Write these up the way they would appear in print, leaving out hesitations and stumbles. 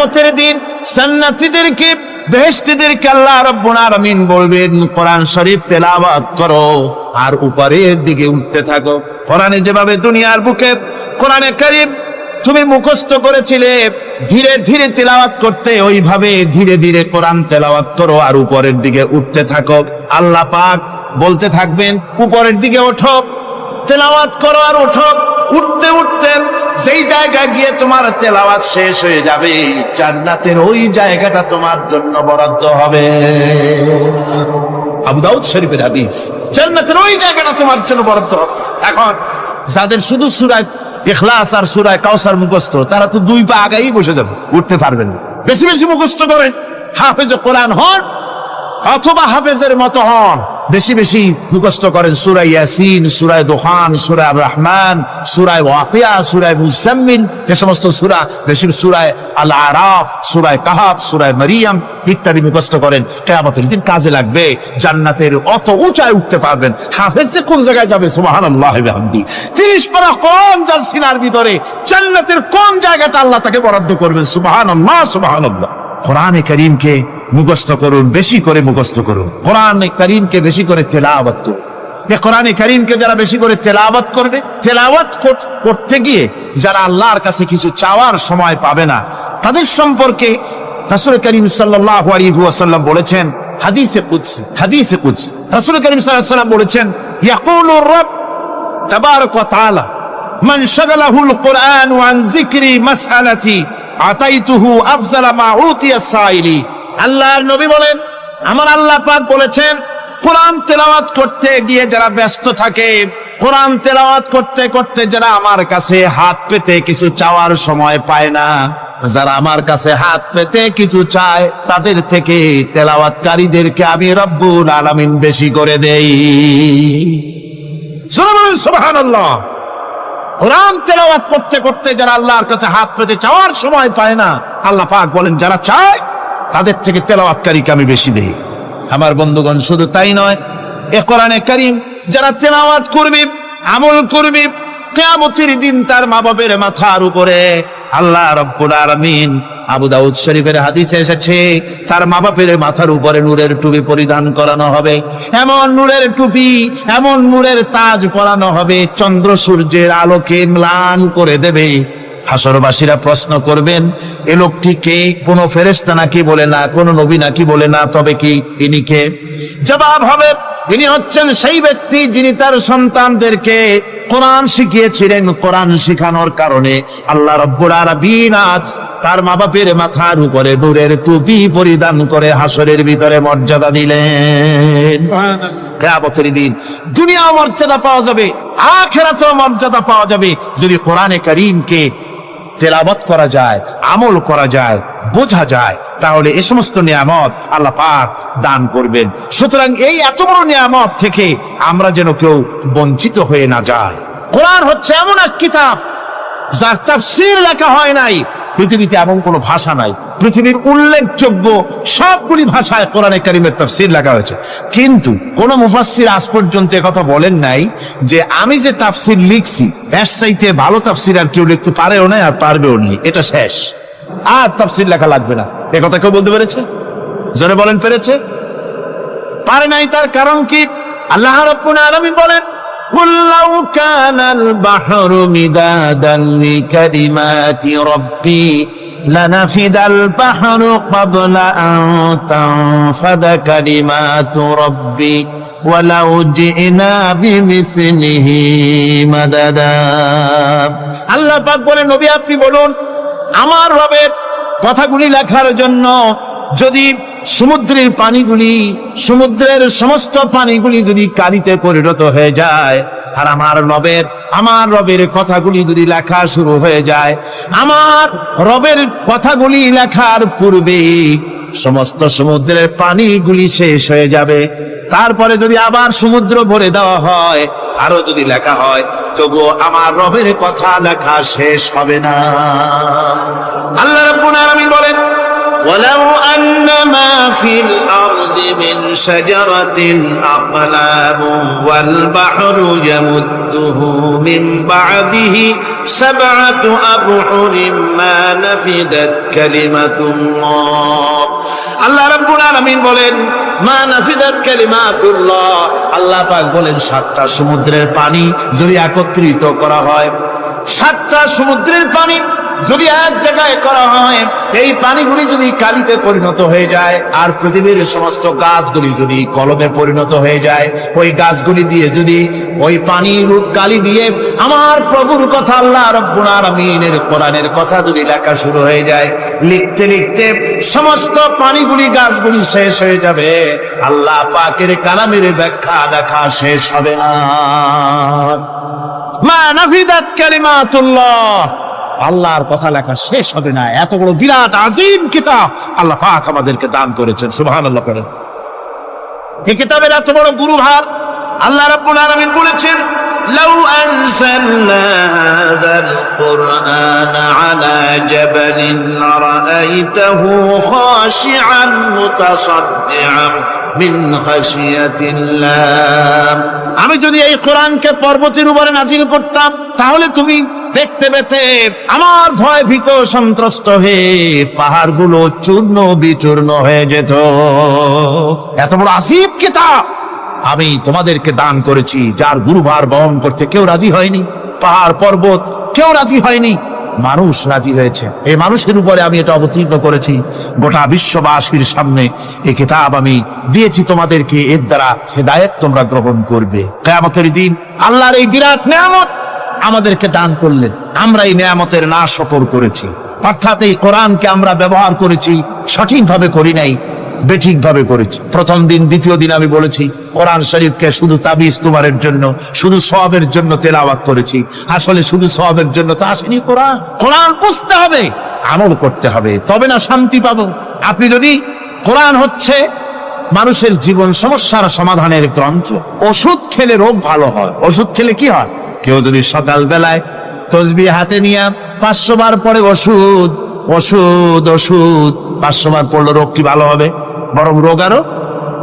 কিয়ামতের দিন জান্নাতীদেরকে বেহেশতীদেরকে আল্লাহ রাব্বুল আলামিন বলবেন কোরআন শরীফ তেলাওয়াত করো আর উপরের দিকে উঠতে থাকো। কোরআনে যেভাবে দুনিয়ার বুকে কোরআনে কারীম তুমি মুখস্থ করেছিলে ধীরে ধীরে তেলাওয়াত করতে, ওইভাবে ধীরে ধীরে কোরআন তেলাওয়াত করো আর উপরের দিকে উঠতে থাকো। আল্লাহ পাক বলতে থাকবেন উপরের দিকে ওঠো, তেলাওয়াত করো আর ওঠো। উঠতে উঠতে যেই জায়গা গিয়ে তোমার তেলাওয়াত শেষ হয়ে যাবে জান্নাতের ওই জায়গাটা তোমার জন্য বরাদ্দ হবে। আবু দাউদ শরীফের হাদিস, জান্নাতের ওই জায়গাটা তোমার জন্য বরাদ্দ হবে। এখন যাদের শুধু সূরা ইখলাস আর সূরা কাউসার মুখস্থ, তারা তো 2 পা আগেই বসে যাবে, উঠতে পারবেন না। বেশি বেশি মুখস্থ করেন, হাফেজে কোরআন হন অথবা হাফেজের মতো হন। বেশি বেশি মুখস্থ করেন সূরা ইয়াসিন, সূরা দুখান, সূরা আর রহমান, সূরা ওয়াকিয়া, সূরা মুজাম্মিল, এই সমস্ত সূরা, বেশি সূরা আল আরাফ, সূরা কাহাফ, সূরা মারিয়াম ইত্যাদি মুখস্থ করেন। কিয়ামতের দিন কাজে লাগবে। জান্নাতের অত উঁচায় উঠতে পারবেন। হাফেজে কোন জায়গায় যাবে? সুবহানাল্লাহি ওয়া বিহামদিহি। 30 পারা কোন যার সিনার ভিতরে জান্নাতের কোন জায়গাটা আল্লাহ তাকে বরাদ্দ করবেন? সুবহানাল্লাহ, সুবহানাল্লাহ। কোরআনে কারীমকে মুখস্থ করুন, বেশি করে মুখস্থ করুন। কোরআনে কারীমকে বেশি করে তেলাওয়াত করুন। এই কোরআনে কারীমকে যারা বেশি করে তেলাওয়াত করবে, তেলাওয়াত করতে গিয়ে যারা আল্লাহর কাছে কিছু চাওয়ার সময় পাবে না, তাদের সম্পর্কে রাসূল করিম সাল্লাল্লাহু আলাইহি ওয়াসাল্লাম বলেছেন হাদিসে কুদসি রাসূল করিম সাল্লাল্লাহু আলাইহি ওয়াসাল্লাম বলেছেন ইয়াকুলুর রাব তাবারাক ওয়া তাআলা মান শাগালাহুল কুরআন আন যিকরি মাসআলাতি আতাইতুহু আফজালা মা উতিয়া সাইলি। আল্লাহর নবী বলেন, আমার আল্লাহ পাক বলেছেন কোরআন তেলাওয়াত করতে গিয়ে যারা ব্যস্ত থাকে, কোরআন তেলাওয়াত করতে করতে যারা আমার কাছে হাত পেতে কিছু চাওয়ার সময় পায় না, যারা আমার কাছে হাত পেতে কিছু চায়, তাদের থেকে তেলাওয়াতকারীদেরকে আমি রব্বুল আলামিন বেশি করে দেই। সুবহানাল্লাহ। কোরআন তেলাওয়াত করতে করতে যারা আল্লাহর কাছে হাত পেতে চাওয়ার সময় পায় না, আল্লাহ পাক বলেন যারা চায় তাদের থেকে তেলাওয়াতকারীকে আমি বেশি দেই। আমার বন্ধুগণ, শুধু তাই নয়, এ কোরআনে কারীম যারা তেলাওয়াত করবে, আমল করবে, কিয়ামতের দিন তার মা বাবার মাথার উপরে আল্লাহ রাব্বুল আলামিন, আবু দাউদ শরীফের হাদিসে এসেছে, তার মা বাপের মাথার উপরে নূরের টুপি পরিধান করানো হবে। এমন নূরের টুপি, এমন নূরের তাজ পরানো হবে, চন্দ্র সূর্যের আলোকে ম্লান করে দেবে। হাসরবাসীরা প্রশ্ন করবেন, এ লোকটি কে? কোন ফেরেশতা নাকি বলে না, কোন নবী নাকি বলে না, তবে কি ইনি কে? জবাব হবে, ইনি হচ্ছেন সেই ব্যক্তি যিনি তার সন্তানদেরকে কোরআন শিখিয়েছিলেন। কোরআন শিখানোর কারণে আল্লাহ রাব্বুল আলামিন আজ তার মা বাপের মাথার উপরে নূরের টুপি পরিধান করে হাসরের ভিতরে মর্যাদা দিলেন। কিয়ামতের দিন দুনিয়া মর্যাদা পাওয়া যাবে, আখিরাতেও মর্যাদা পাওয়া যাবে যদি কোরআনে কারীমকে তেলাওয়াত করা যায়, আমল করা যায়, বোঝা যায়, তাহলে এই সমস্ত নিয়ামত আল্লাহ পাক দান করবেন। সুতরাং এই এত বড় নিয়ামত থেকে আমরা যেন কেউ বঞ্চিত হয়ে না যায়। কোরআন হচ্ছে এমন এক কিতাব যার তাফসীর লেখা হয় নাই। পৃথিবীতে এমন কোন ভাষা নাই, পৃথিবীর উল্লেখযোগ্য সবগুলি ভাষায় কোরআনে কারীমের তাফসীর লেখা হয়েছে, কিন্তু কোন মুফাসসির আজ পর্যন্ত কথা বলেন নাই যে আমি যে তাফসীর লিখছি এর চাইতে ভালো তাফসীর আর কেউ লিখতে পারেও না আর পারবেও না, এটা শেষ, আর তাফসীর লেখা লাগবে না। এ কথা কেউ বলতে পেরেছে? জোরে বলেন, পেরেছে? পারে নাই। তার কারণ কি? আল্লাহ রাব্বুল আলামিন বলেন, قُلْ لَوْ كَانَ الْبَحْرُ مِدَادًا لِكَلِمَاتِ رَبِّي لَنَفِدَ الْبَحْرُ قَبْلَ أَن تَنفَدَ كَلِمَاتُ رَبِّي وَلَوْ جِئْنَا بِمِثْلِهِ مَدَدًا। আল্লাহ পাক বলেন, নবী আপনি বলুন, আমার রবের কথাগুলি লেখার জন্য যদি সমুদ্রের পানিগুলি, সমুদ্রের সমস্ত পানিগুলি যদি কালিতে পরিণত হয়ে যায়, আর আমার রবের কথাগুলি যদি লেখা শুরু হয়ে যায়, আমার রবের কথাগুলি লেখার পূর্বে সমস্ত সমুদ্রের পানিগুলি শেষ হয়ে যাবে। তারপরে যদি আবার সমুদ্র ভরে দেওয়া হয়, আরো যদি লেখা হয়, তবুও আমার রবের কথা লেখা শেষ হবে না। আল্লাহ রাব্বুল আলামিন বলেন, وَلَوْ أَنَّ مَا فِي الْأَرْضِ من شجرة أقلام والبحر يمده من بعده 7 أبحر ما نفدت كلمة الله আল্লাহ রাব্বুল আলামিন বলেন মা নাফিদাত কালিমাতুল্লাহ আল্লাহ পাক বলেন 7টা সমুদ্রের পানি যদি একত্রিত করা হয় 7টা সমুদ্রের পানি যদি এক জায়গায় করা হয় এই পানিগুলি যদি কালিতে পরিণত হয়ে যায় আর পৃথিবীর সমস্ত গাছগুলি যদি কলমে পরিণত হয়ে যায় ওই গাছগুলি দিয়ে যদি ওই পানির কালি দিয়ে আমার প্রভুর কথা আল্লাহ রাব্বুল আলামিনের কোরআনের কথা যদি লেখা শুরু হয়ে যায় লিখতে লিখতে সমস্ত পানিগুলি গাছগুলি শেষ হয়ে যাবে আল্লাহ পাকের কালামের ব্যাখ্যা লেখা শেষ হবে না মা নাফিদাত কালিমাতুল্লাহ আল্লাহর কথা লেখা শেষ হবে না এত বড় বিরাট আজিম কিতাব আল্লাহ পাক আমাদেরকে দান করেছেন সুবহানাল্লাহ করেন এই কিতাবের এত বড় গুরুভার আল্লাহ রাব্বুল আলামিন বলেছেন লাউ আনজালনা হাযাল কুরআন আলা জাবালিন লারাআইতাহু খাশিআন মুতাসাদ্দিআন মিন খাশিয়াতিল্লাহ আমি যদি এই কোরআনকে পর্বতের উপরে নাযিল করতাম তাহলে তুমি দেখতে পেতে আমার ভয় ভীত সন্ত্রস্ত হয়ে পাহাড়গুলো চূর্ণ বিচূর্ণ হয়ে যেত এত বড় আসিফ কিতাব আমি তোমাদেরকে দান করেছি যার গুরুভার বহন করতে কেউ রাজি হয়নি পাহাড় পর্বত কেউ রাজি হয়নি মানুষ রাজি হয়েছে এই মানুষের উপরে আমি এটা অবতীর্ণ করেছি গোটা বিশ্ববাসীর সামনে এই কিতাব আমি দিয়েছি তোমাদেরকে এর দ্বারা হেদায়েত তোমরা গ্রহণ করবে কিয়ামতের দিন আল্লাহর এই বিরাট নিয়ামত আমাদেরকে দান করলেন আমরা এই নিয়ামতের নাশকর করেছি অর্থাৎ এই কোরআনকে আমরা ব্যবহার করেছি সঠিকভাবে করি নাই বেঠিকভাবে করেছি প্রথম দিন দ্বিতীয় দিন আমি বলেছি কোরআন শরীফকে শুধু তাবিজ তোমারের জন্য শুধু সওয়াবের জন্য তেলাওয়াত করেছি আসলে শুধু সওয়াবের জন্য তো আসেনি কোরআন কোরআন বুঝতে হবে আমল করতে হবে তবে না শান্তি পাবো আপনি যদি কোরআন হচ্ছে মানুষের জীবন সমস্যার সমাধানের গ্রন্থ ওষুধ খেলে রোগ ভালো হয় ওষুধ খেলে কি হয় কেউ যদি সকাল বেলায় তসবিহ হাতে নিয়ে 500 বার পরে ওষুধ ওষুধ ওষুধ 500 বার পড়লে রোগ কি ভালো হবে বরং রোগ আরো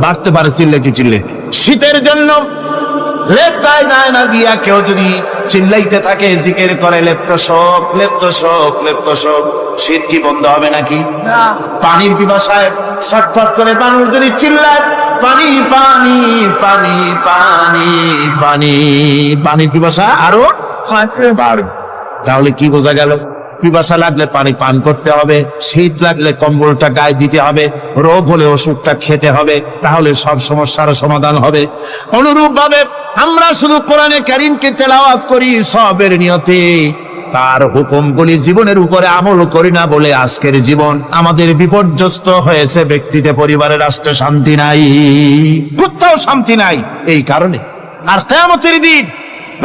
বাড়তে পারে চিল্লে শীতের জন্য লেপ গায়ে যায় না দিয়া কেউ যদি চিল্লাইতে থাকে জিকির করে লেপ্ত শোক শীত কি বন্ধ হবে নাকি পানির পিপাসায় ছটফট করে মানুষ যদি চিল্লায় পানি পানি পানি পানি পানি পানির পিপাসা আরো বাড়বে তাহলে কি বোঝা গেল পিপাসা লাগলে পানি পান করতে হবে শীত লাগলে কম্বলটা গায়ে দিতে হবে রোগ হলে ওষুধটা খেতে হবে তাহলে সব সমস্যার সমাধান হবে অনুরূপ ভাবে আমরা শুধু কোরআনে কারীমকে তেলাওয়াত করি সবের নিয়তে তার হুকুমগুলি জীবনের উপরে আমল করি না বলে আজকের জীবন আমাদের বিপর্যস্ত হয়েছে ব্যক্তিতে পরিবারে রাষ্ট্রে শান্তি নাই কোথাও শান্তি নাই এই কারণে আর কিয়ামতের দিন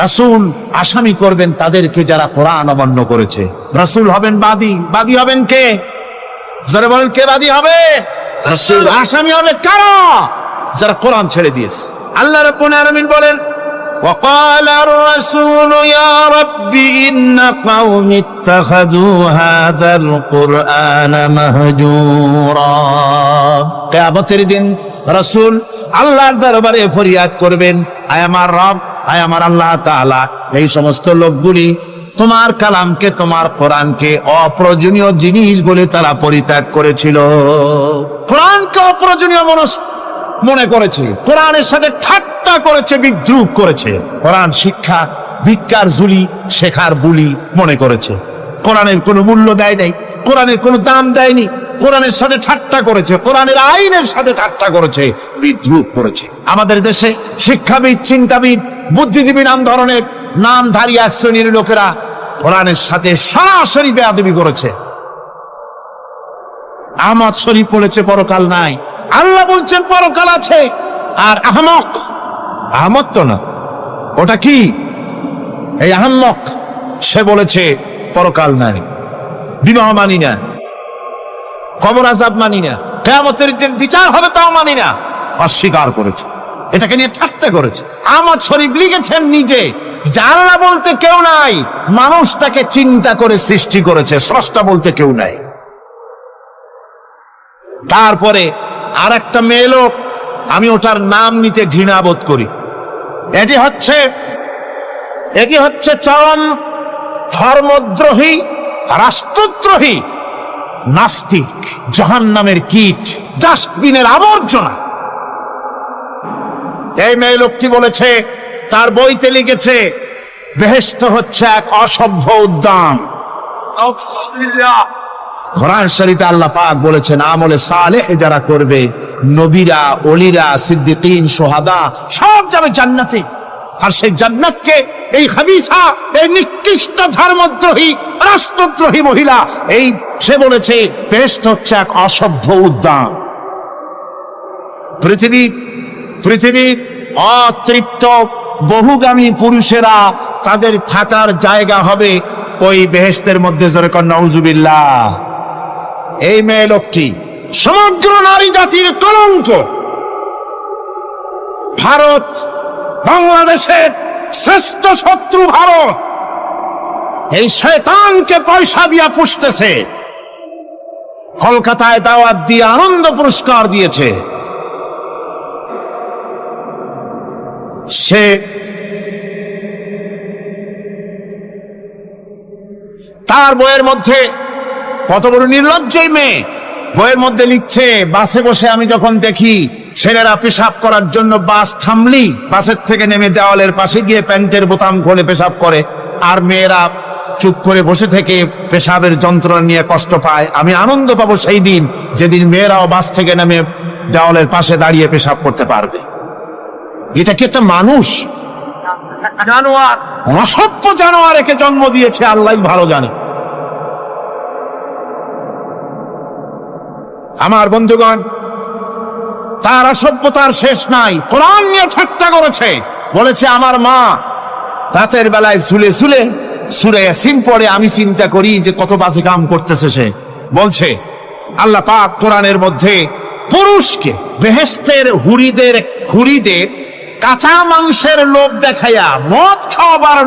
রাসূল আসামি করবেন তাদেরকে যারা কোরআন অমান্য করেছে রাসূল হবেন বাদী হবেন কে যারা বলেন কে বাদী হবে রাসূল আসামি হবে কারা যারা কোরআন ছেড়ে দিয়েছে আল্লাহ রাব্বুল আলামিন বলেন وقال الرسول يا رب إن قوم اتخذوا هذا القرآن مهجورا কিয়ামতের দিন রাসূল আল্লাহর দরবারে ফরিয়াদ করবেন আয় আমার রব আয় আমার আল্লাহ তাআলা এই সমস্ত লোকগুলি তোমার কালামকে তোমার কোরআনকে অপ্রয়োজনীয় জিনিস বলে তারা পরিত্যাগ করেছিল কোরআনকে অপ্রয়োজনীয় মনে করেছে কোরআনের সাথে ঠাট্টা করেছে বিদ্রুপ করেছে কোরআন শিক্ষা ভিক্ষার ঝুলি শেখার বুলি মনে করেছে কোরআনের কোনো মূল্য দেয় নাই কোরআনের কোনো দাম দেয়নি কোরআনের সাথে ঠাট্টা করেছে কোরআনের আইনের সাথে ঠাট্টা করেছে বিদ্রুপ করেছে আমাদের দেশে শিক্ষাবিদ চিন্তাবিদ বুদ্ধিজীবী নাম ধরনের নামধারী এক শ্রেণীর লোকেরা কোরআনের সাথে সরাসরি বেয়াদবি করেছে আহমদ শরীফ বলেছে পরকাল নাই আল্লাহ বলছেন পরকাল আছে আর আহমদ তো না ওটা কি এই আহমক সে বলেছে পরকাল নাই বিবাহ মানি না কবর আযাব মানি না কিয়ামতের দিন বিচার হবে তাও মানি না অস্বীকার করেছে এটাকে নিয়ে ঠাট্টা করেছে আহমদ শরীফ লিখেছেন নিজে যে আল্লাহ বলতে কেউ নাই মানুষ তাকে চিন্তা করে সৃষ্টি করেছে স্রষ্টা বলতে কেউ নাই তারপরে আর একটা মেয়ে লোক আমি ওটার নাম নিতে ঘৃণা বোধ করি। এটি হচ্ছে চরম ধর্মদ্রোহী, রাষ্ট্রদ্রোহী, নাস্তিক, জাহান্নামের কীট, ডাস্টবিনের আবর্জনা। এই মেয়ে লোকটি বলেছে, তার বইতে লিখেছে, বেহেশত হচ্ছে এক অসভ্য উদ্যান। কোরআন শরীফে আল্লাহ পাক বলেছেন, আমলে সালেহ যারা করবে, নবীরা, ওলিরা, সিদ্দিকিন, সোহাদা সব যাবে জান্নাতে। আর সেই জান্নাতকে এই হাবিসা, এই নিকৃষ্ট ধর্মদ্রোহী, রাষ্ট্রদ্রোহী মহিলা, এই সে বলেছে বেহেশত হচ্ছে এক অসভ্য উদ্যান। পৃথিবীর অতৃপ্ত বহুগামী পুরুষেরা তাদের থাকার জায়গা হবে ওই বেহেশতের মধ্যে। যেরকম নাউজুবিল্লাহ। এই মেয়ে লোকটি সমগ্র নারী জাতির কলঙ্ক। ভারত, বাংলাদেশের শ্রেষ্ঠ শত্রু ভারত, এই শয়তানকে পয়সা দিয়া পুষতেছে। কলকাতায় দাওয়াত দিয়ে আনন্দ পুরস্কার দিয়েছে। সে তার বইয়ের মধ্যে, কত বড় নির্লজ্জ মেয়ে, বইয়ের মধ্যে লিখছে, বাসে বসে আমি যখন দেখি ছেলেরা পেশাব করার জন্য বাস থামলি বাসের থেকে নেমে দেওয়ালের পাশে গিয়ে প্যান্টের বোতাম খুলে পেশাব করে, আর মেয়েরা চুপ করে বসে থেকে পেশাবের যন্ত্রণা নিয়ে কষ্ট পায়, আমি আনন্দ পাবো সেই দিন যেদিন মেয়েরাও বাস থেকে নেমে দেওয়ালের পাশে দাঁড়িয়ে পেশাব করতে পারবে। এটা কি একটা মানুষ? জানোয়ার, অসভ্য জানোয়ার একে জন্ম দিয়েছে, আল্লাহ ভালো জানে। আমার বন্ধুগণ, তার অসভ্যতার শেষ নাই। কোরআন নিয়ে ঠাট্টা করেছে, বলেছে আমার মা রাতের বেলায় ঝুলে ঝুলে সূরা ইয়াসিন পড়ে, আমি চিন্তা করি যে কত বাজে কাম করতেছে সে। বলছে আল্লাহ পাক কোরআনের মধ্যে পুরুষকে বেহেশতের হুরিদের কাঁচা মাংসের লোভ দেখাইয়া, মদ খাওয়াবার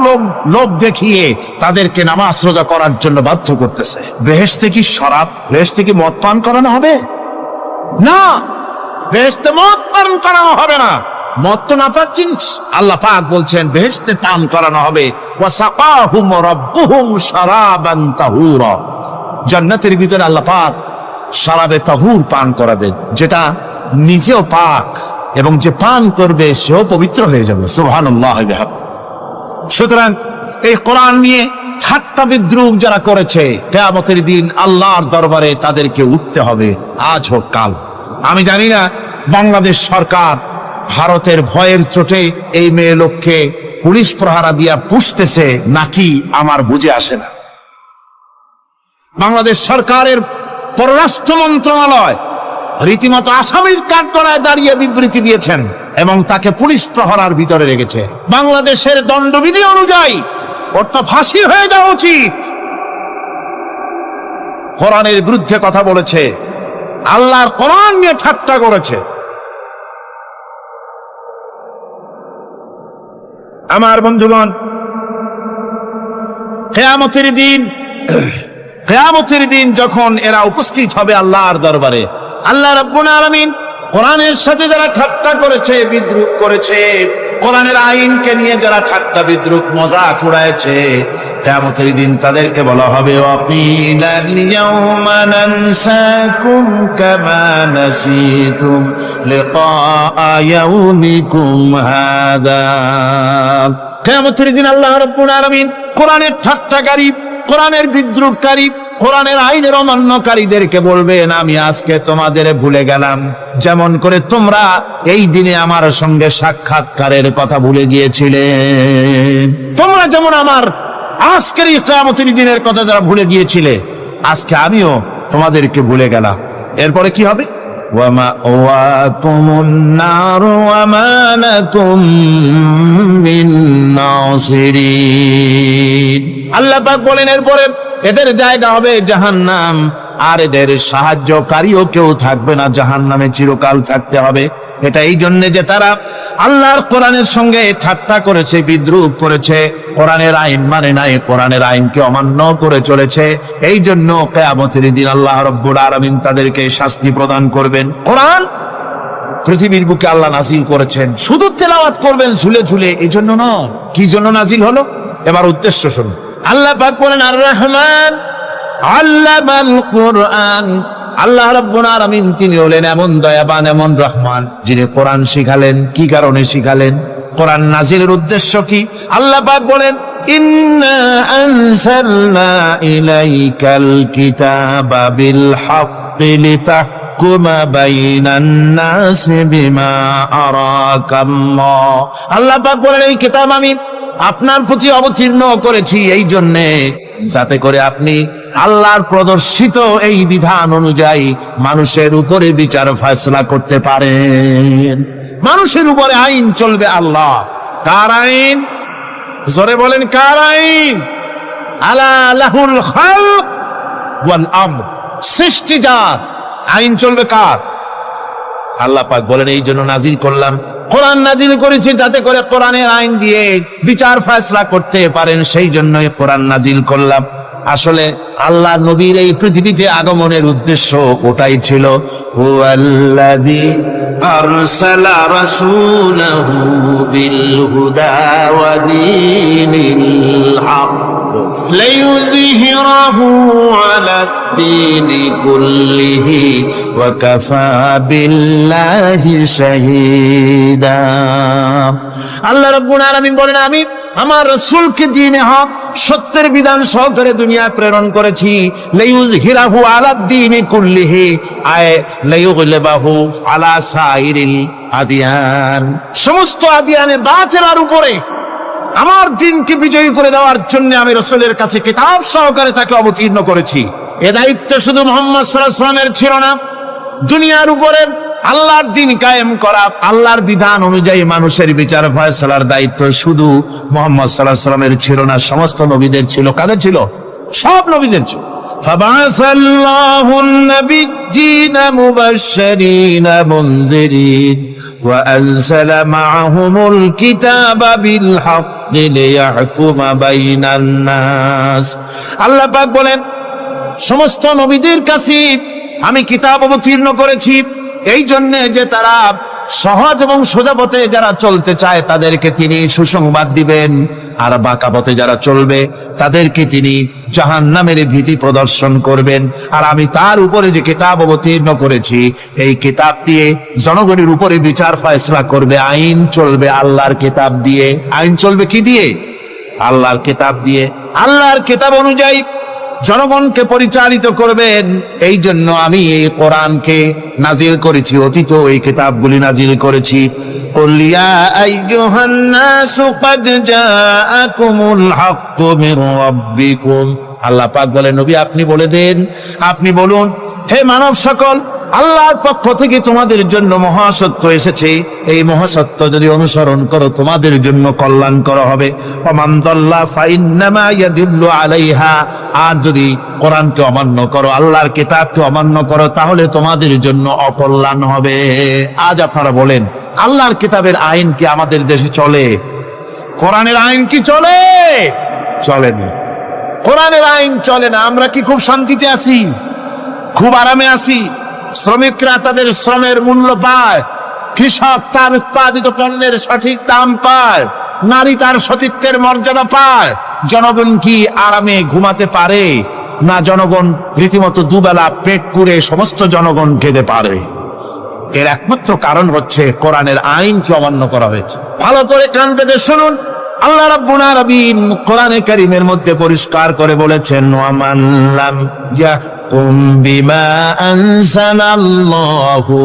লোভ দেখিয়ে তাদেরকে নামাজ রোজা করার জন্য বাধ্য করতেছে। বেহেশতে কি শরাব, বেহেশতে কি মদ পান করানো হবে? না, বেহেশতে মদ পান করানো হবে না। মদ তো নাপাক জিনিস। আল্লাহ পাক বলছেন বেহেশতে পান করানো হবে। ওয়াসাকাহুম রাব্বুহুম শারাবান তাহুরা। জান্নাতের ভিতরে আল্লাহ পাক শরাবে তাহুর পান করাবেন, যেটা নিজেও পাক এবং যে পান করবে সেও পবিত্র হয়ে যাবে। সুবহানাল্লাহ। সুতরাং এই কোরআন নিয়ে ঠাট্টা বিদ্রুপ যারা করেছে, কিয়ামতের দিন আল্লাহর দরবারে তাদেরকে উঠতে হবে, আজ হোক কাল। আমি জানি না বাংলাদেশ সরকার ভারতের ভয়ের চোটে এই মেয়ে লোককে পুলিশ প্রহারা দিয়া পুষতেছে নাকি আমার বুঝে আসে না। বাংলাদেশ সরকারের পররাষ্ট্র মন্ত্রণালয় রীতিমতো আসামির কাঠগড়ায় দাঁড়িয়ে বিবৃতি দিয়েছেন এবং তাকে পুলিশ প্রহরার ভিতরে রেখেছে। বাংলাদেশের দণ্ডবিধি অনুযায়ী ওর তো ফাঁসি হয়ে যাওয়া উচিত। কোরআনের বিরুদ্ধে কথা বলেছে, আল্লাহর কোরআন নিয়ে ঠাট্টা করেছে। আমার বন্ধুগণ, কিয়ামতের দিন যখন এরা উপস্থিত হবে আল্লাহর দরবারে, আল্লাহ রাব্বুল আলামিন কোরআনের সাথে যারা ঠাট্টা করেছে, বিদ্রুপ করেছে, কোরআনের আইনকে নিয়ে যারা ঠাট্টা বিদ্রুপ মজাক উড়াইছে, কিয়ামতের দিন তাদেরকে বলা হবে ওয়াকিলাল ইয়াউমা নানসাকুম কামা নাসিতুম লিকা ইয়াউমিকুম হাদা। কিয়ামতের দিন আল্লাহ রাব্বুল আলামিন কোরআনের ঠাট্টাকারী, কোরআনের বিদ্রুপকারী, কোরআনের আইনের অমান্যকারীদেরকে বলবেন, আমি আজকে তোমাদের ভুলে গেলাম, যেমন করে তোমরা এই দিনে আমার সঙ্গে সাক্ষাৎকারের কথা ভুলে গিয়েছিলে। তোমরা যেমন আমার আজকের এই কিয়ামতের দিনের কথা যারা ভুলে গিয়েছিলে, আজকে আমিও তোমাদেরকে ভুলে গেলাম। এরপরে কি হবে? ওয়ামাওয়াকুমুন নার ওয়ামা লাকুম মিন নাসিরিন। আল্লাহ পাক বলেন এরপরে এদের জায়গা হবে জাহান্নাম, আর এদের সাহায্যকারীও কেউ থাকবে না, জাহান্নামে চিরকাল থাকতে হবে। এটা এই জন্য যে তারা আল্লাহর কোরআনের সঙ্গে ঠাট্টা করেছে, বিদ্রুপ করেছে, কোরআনের আইন মানে নাই, কোরআনের আইনকে অমান্য করে চলেছে। এই জন্য কিয়ামতের দিন আল্লাহ রাব্বুল আলামিন তাদেরকে শাস্তি প্রদান করবেন। পৃথিবীর বুকে আল্লাহ নাজিল করেছেন। শুধু তেলাওয়াত করবেন ঝুলে ঝুলে, এই জন্য নয়। কি জন্য নাজিল হলো এবার উদ্দেশ্য শুনুন। আল্লাহ পাক বলেন আর রহমান আল্লামাল কুরআন। আল্লাহ রাব্বুল আলামিন তিনি হলেন এমন দয়াবান, এমন রহমান, যিনি কোরআন শিখালেন। কি কারণে শিখালেন? কোরআন নাজিলের উদ্দেশ্য কি? আল্লাহ পাক বলেন ইন্না আনজালনা ইলাইকাল কিতাবা বিল হাক্কি লিতাহকুমা বাইনান নাসি বিমা আরাকাল্লাহ। আল্লাহ পাক বলেন এই কিতাব আমি আপনার প্রতি অবতীর্ণ করেছি এই জন্যে যাতে করে আপনি আল্লাহর প্রদর্শিত এই বিধান অনুযায়ী মানুষের উপরে বিচার ফয়সালা করতে পারেন। মানুষের উপরে আইন চলবে আল্লাহ। কার আইন? জোরে বলেন কার আইন? আলা লাহুল খালক ওয়াল আমর। সৃষ্টি যার, আইন চলবে কার? আল্লাহ পাক বলেন এই জন্য নাজিল করলাম, কোরআন নাজিল করেছি যাতে করে কোরআনের আইন দিয়ে বিচার ফয়সালা করতে পারেন, সেই জন্যই কোরআন নাজিল করলাম। আসলে আল্লাহ নবীর এই পৃথিবীতে আগমনের উদ্দেশ্য ওটাই ছিল। হুয়াল্লাযী আরসালা রাসূলাহু বিল হুদা ওয়া দীনিল হক লিইয়ুযহিরাহু আলাদ-দীনি কুল্লিহি ওয়া কাফা বিল্লাহি শাহীদা। আল্লাহ রাব্বুল আলামিন বলেন আমি আমার রাসূলকে দ্বীনে হক সত্যের বিধান সহকারে দুনিয়ায় প্রেরণ করেছি। লিইয়ুযহিরাহু আলাদ-দীনি কুল্লিহি আয় লিইয়ুগলিবাহু আলা সাইরিল আদিয়ান। সমস্ত আদিয়ানে বাতিলের উপরে আমার দ্বীনকে বিজয়ী করে দেওয়ার জন্য আমি রাসূলের কাছে কিতাব সহকারে তাকে অবতীর্ণ করেছি। এ দায়িত্ব শুধু মুহাম্মদ সাল্লাল্লাহু আলাইহি ওয়াসাল্লামের ছিল না, দুনিয়ার উপরে আল্লাহর দ্বীন কায়েম করা, আল্লাহর বিধান অনুযায়ী মানুষের বিচার ফয়সালার দায়িত্ব শুধু মুহাম্মদ সাল্লাল্লাহু আলাইহি ওয়াসাল্লামের ছিল না, সমস্ত নবীদের ছিল। কাদের ছিল? সব নবীদের ছিল। ফাবাসাল্লাহু আন-নাবিয়্যিনা মুবাশশিরিনা মুনযিরিন ওয়া আনজালা মা'আহুমুল কিতাবা বিল হাক্কি লিয়াহকুমা বাইনান নাস। আল্লাহ পাক বলেন সমস্ত নবীদের কাছে আমি কিতাব অবতীর্ণ করেছি এই জন্য যে তারা সহজ এবং সোজা পথে যারা চলতে চায় তাদেরকে তিনি সুসংবাদ দিবেন, আর বাঁকা পথে যারা চলবে তাদেরকে তিনি জাহান্নামের ভীতি প্রদর্শন করবেন। আর আমি তার উপরে যে কিতাব অবতীর্ণ করেছি এই কিতাব দিয়ে জনগণের উপরে বিচার ফয়সালা করবে। আইন চলবে আল্লাহর কিতাব দিয়ে। আইন চলবে কি দিয়ে? আল্লাহর কিতাব দিয়ে। আল্লাহর কিতাব অনুযায়ী জনগণকে পরিচালিত করবেন। এই জন্য আমি এই কোরআনকে নাজিল করেছি, অতীত এই কিতাবগুলি নাজিল করেছি। কুল ইয়া আইয়ুহান নাসু ক্বাদ জাআকুমুল হাক্কু মির রাব্বিকুম। আল্লাহ পাক বলেন নবী আপনি বলে দেন, আপনি বলুন হে মানব সকল, আল্লাহর পক্ষ থেকে তোমাদের জন্য মহাসত্য এসেছে। এই মহাসত্য যদি অনুসরণ করো তোমাদের জন্য কল্যাণকর হবে। ওমান দাল্লা ফাইন্নামা ইয়াদিল্লু আলাইহা। আর যদি কোরআনকে অমান্য করো, আল্লাহর কিতাবকে অমান্য করো, তাহলে তোমাদের জন্য অকল্যাণ হবে। আজ আপনারা বলেন আল্লাহর কিতাবের আইন কি আমাদের দেশে চলে? কোরআনের আইন কি চলে? চলে না। কোরআনের আইন চলে না। আমরা কি খুব শান্তিতে আছি? খুব আরামে আছি? শ্রমিকরা তাদের শ্রমের মূল্য পায়, কৃষক তার উৎপাদিত পণ্যের সঠিক দাম পায়, নারী তার সতীত্বের মর্যাদা পায়। জনগণ কি আরামে ঘুমাতে পারে? না, জনগণ রীতিমতো দুবেলা পেট পুড়ে সমস্ত জনগণ খেতে পারে। এর একমাত্র কারণ হচ্ছে কোরআনের আইনকে অমান্য করা হয়েছে। ভালো করে কান পেতে শুনুন। আল্লাহ রাব্বুল আলামিন কোরআনে কারীমের মধ্যে পরিষ্কার করে বলেছেন ওয়ামান লাম ইয়াহকুম বিমা আনজালাল্লাহু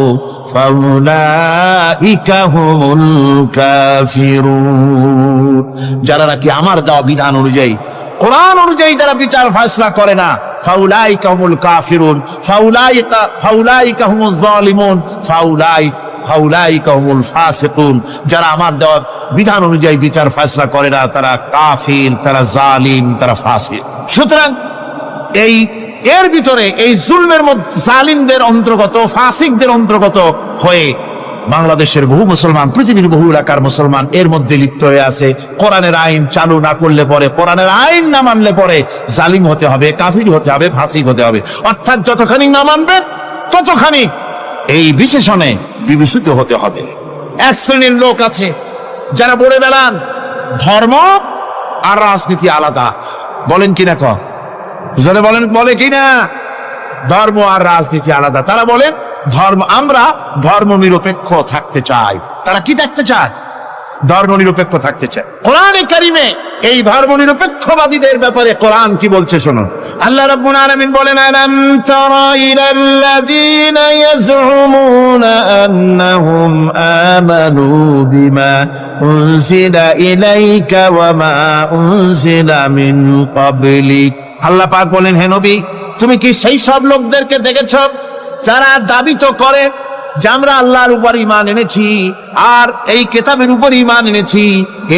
ফাউলাইকা হুমুল কাফিরুন। যারা নাকি আমার দেওয়া বিধান অনুযায়ী, কোরআন অনুযায়ী যারা বিচার ফয়সালা করে না, ফাউলাইকা হুমুল কাফিরুন, ফাউলাইকা হুমুজ জালিমুন, ফাউলাইকা হুমুল ফাসিকুন। যারা আমার দেওয়া বিধান অনুযায়ী বিচার ফয়সালা করে না তারা কাফির, তারা জালিম, তারা ফাসিক। সুতরাং এর ভিতরে এই জুলমের মধ্যে জালিমদের অন্তর্গত, ফাসিকদের অন্তর্গত হয়ে বাংলাদেশের বহু মুসলমান, পৃথিবীর বহু এলাকার মুসলমান এর মধ্যে লিপ্ত হয়ে আছে। কোরআনের আইন চালু না করলে পরে, কোরআনের আইন না মানলে পরে জালিম হতে হবে, কাফির হতে হবে, ফাসিক হতে হবে। অর্থাৎ যতখানি না মানবেন ততখানি এই বিশেষণে বিভূষিত হতে হবে। এক শ্রেণীর লোক আছে যারা বলে বেড়ান ধর্ম আর রাজনীতি আলাদা। বলেন কিনা ক যারা বলেন, বলে কিনা ধর্ম আর রাজনীতি আলাদা? তারা বলেন আমরা ধর্ম নিরপেক্ষ থাকতে চাই। তারা কি থাকতে চায়? ধর্ম নিরপেক্ষ থাকতে চায়। কোরআনে কারিমে এই ধর্ম নিরপেক্ষবাদীদের ব্যাপারে কোরআন কি বলছে শুনুন। আল্লাহ রাব্বুল আলামিন বলেন, আলাম তারা ইলাল্লাযীনা ইয়াজউমুনা আন্নাহুম আমানু বিমা উনজিলা ইলাইকা ওয়া মা উনজিলা মিন ক্বাবলিক। আল্লাহ পাক বলেন, হে নবী, তুমি কি সেই সব লোকদেরকে দেখেছ যারা দাবি তো করে যে আমরা আল্লাহর উপর ঈমান এনেছি আর এই কিতাবের উপর ঈমান এনেছি,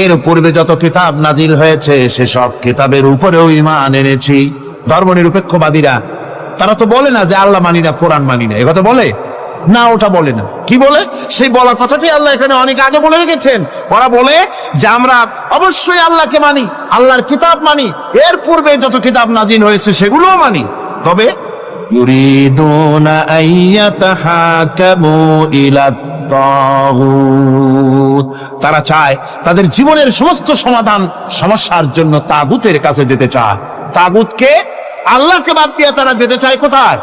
এর পূর্বে যত কিতাব নাজিল হয়েছে সেসব কিতাবের উপরেও ঈমান এনেছি। ধর্ম নিরপেক্ষবাদীরা তারা তো বলে না যে আল্লাহ মানি না, কোরআন মানি না, একথা বলে না, ওটা বলে না। কি বলে? সেই বলা কথাটি আল্লাহ এখানে অনেক আগে বলে রেখেছেন। ওরা বলে যে আমরা অবশ্যই আল্লাহকে মানি, আল্লাহর কিতাব মানি, এর পূর্বে যত কিতাব নাজিল হয়েছে সেগুলোও মানি, তবে ইউরিদুনা আইয়াতাহাকামু ইলাত তাগুত, তারা চায় তাদের জীবনের সমস্ত সমাধান সমস্যার জন্য তাগুতের কাছে যেতে চায়। তাগুতকে, আল্লাহকে বাদ দিয়ে তারা যেতে চায় কোথায়?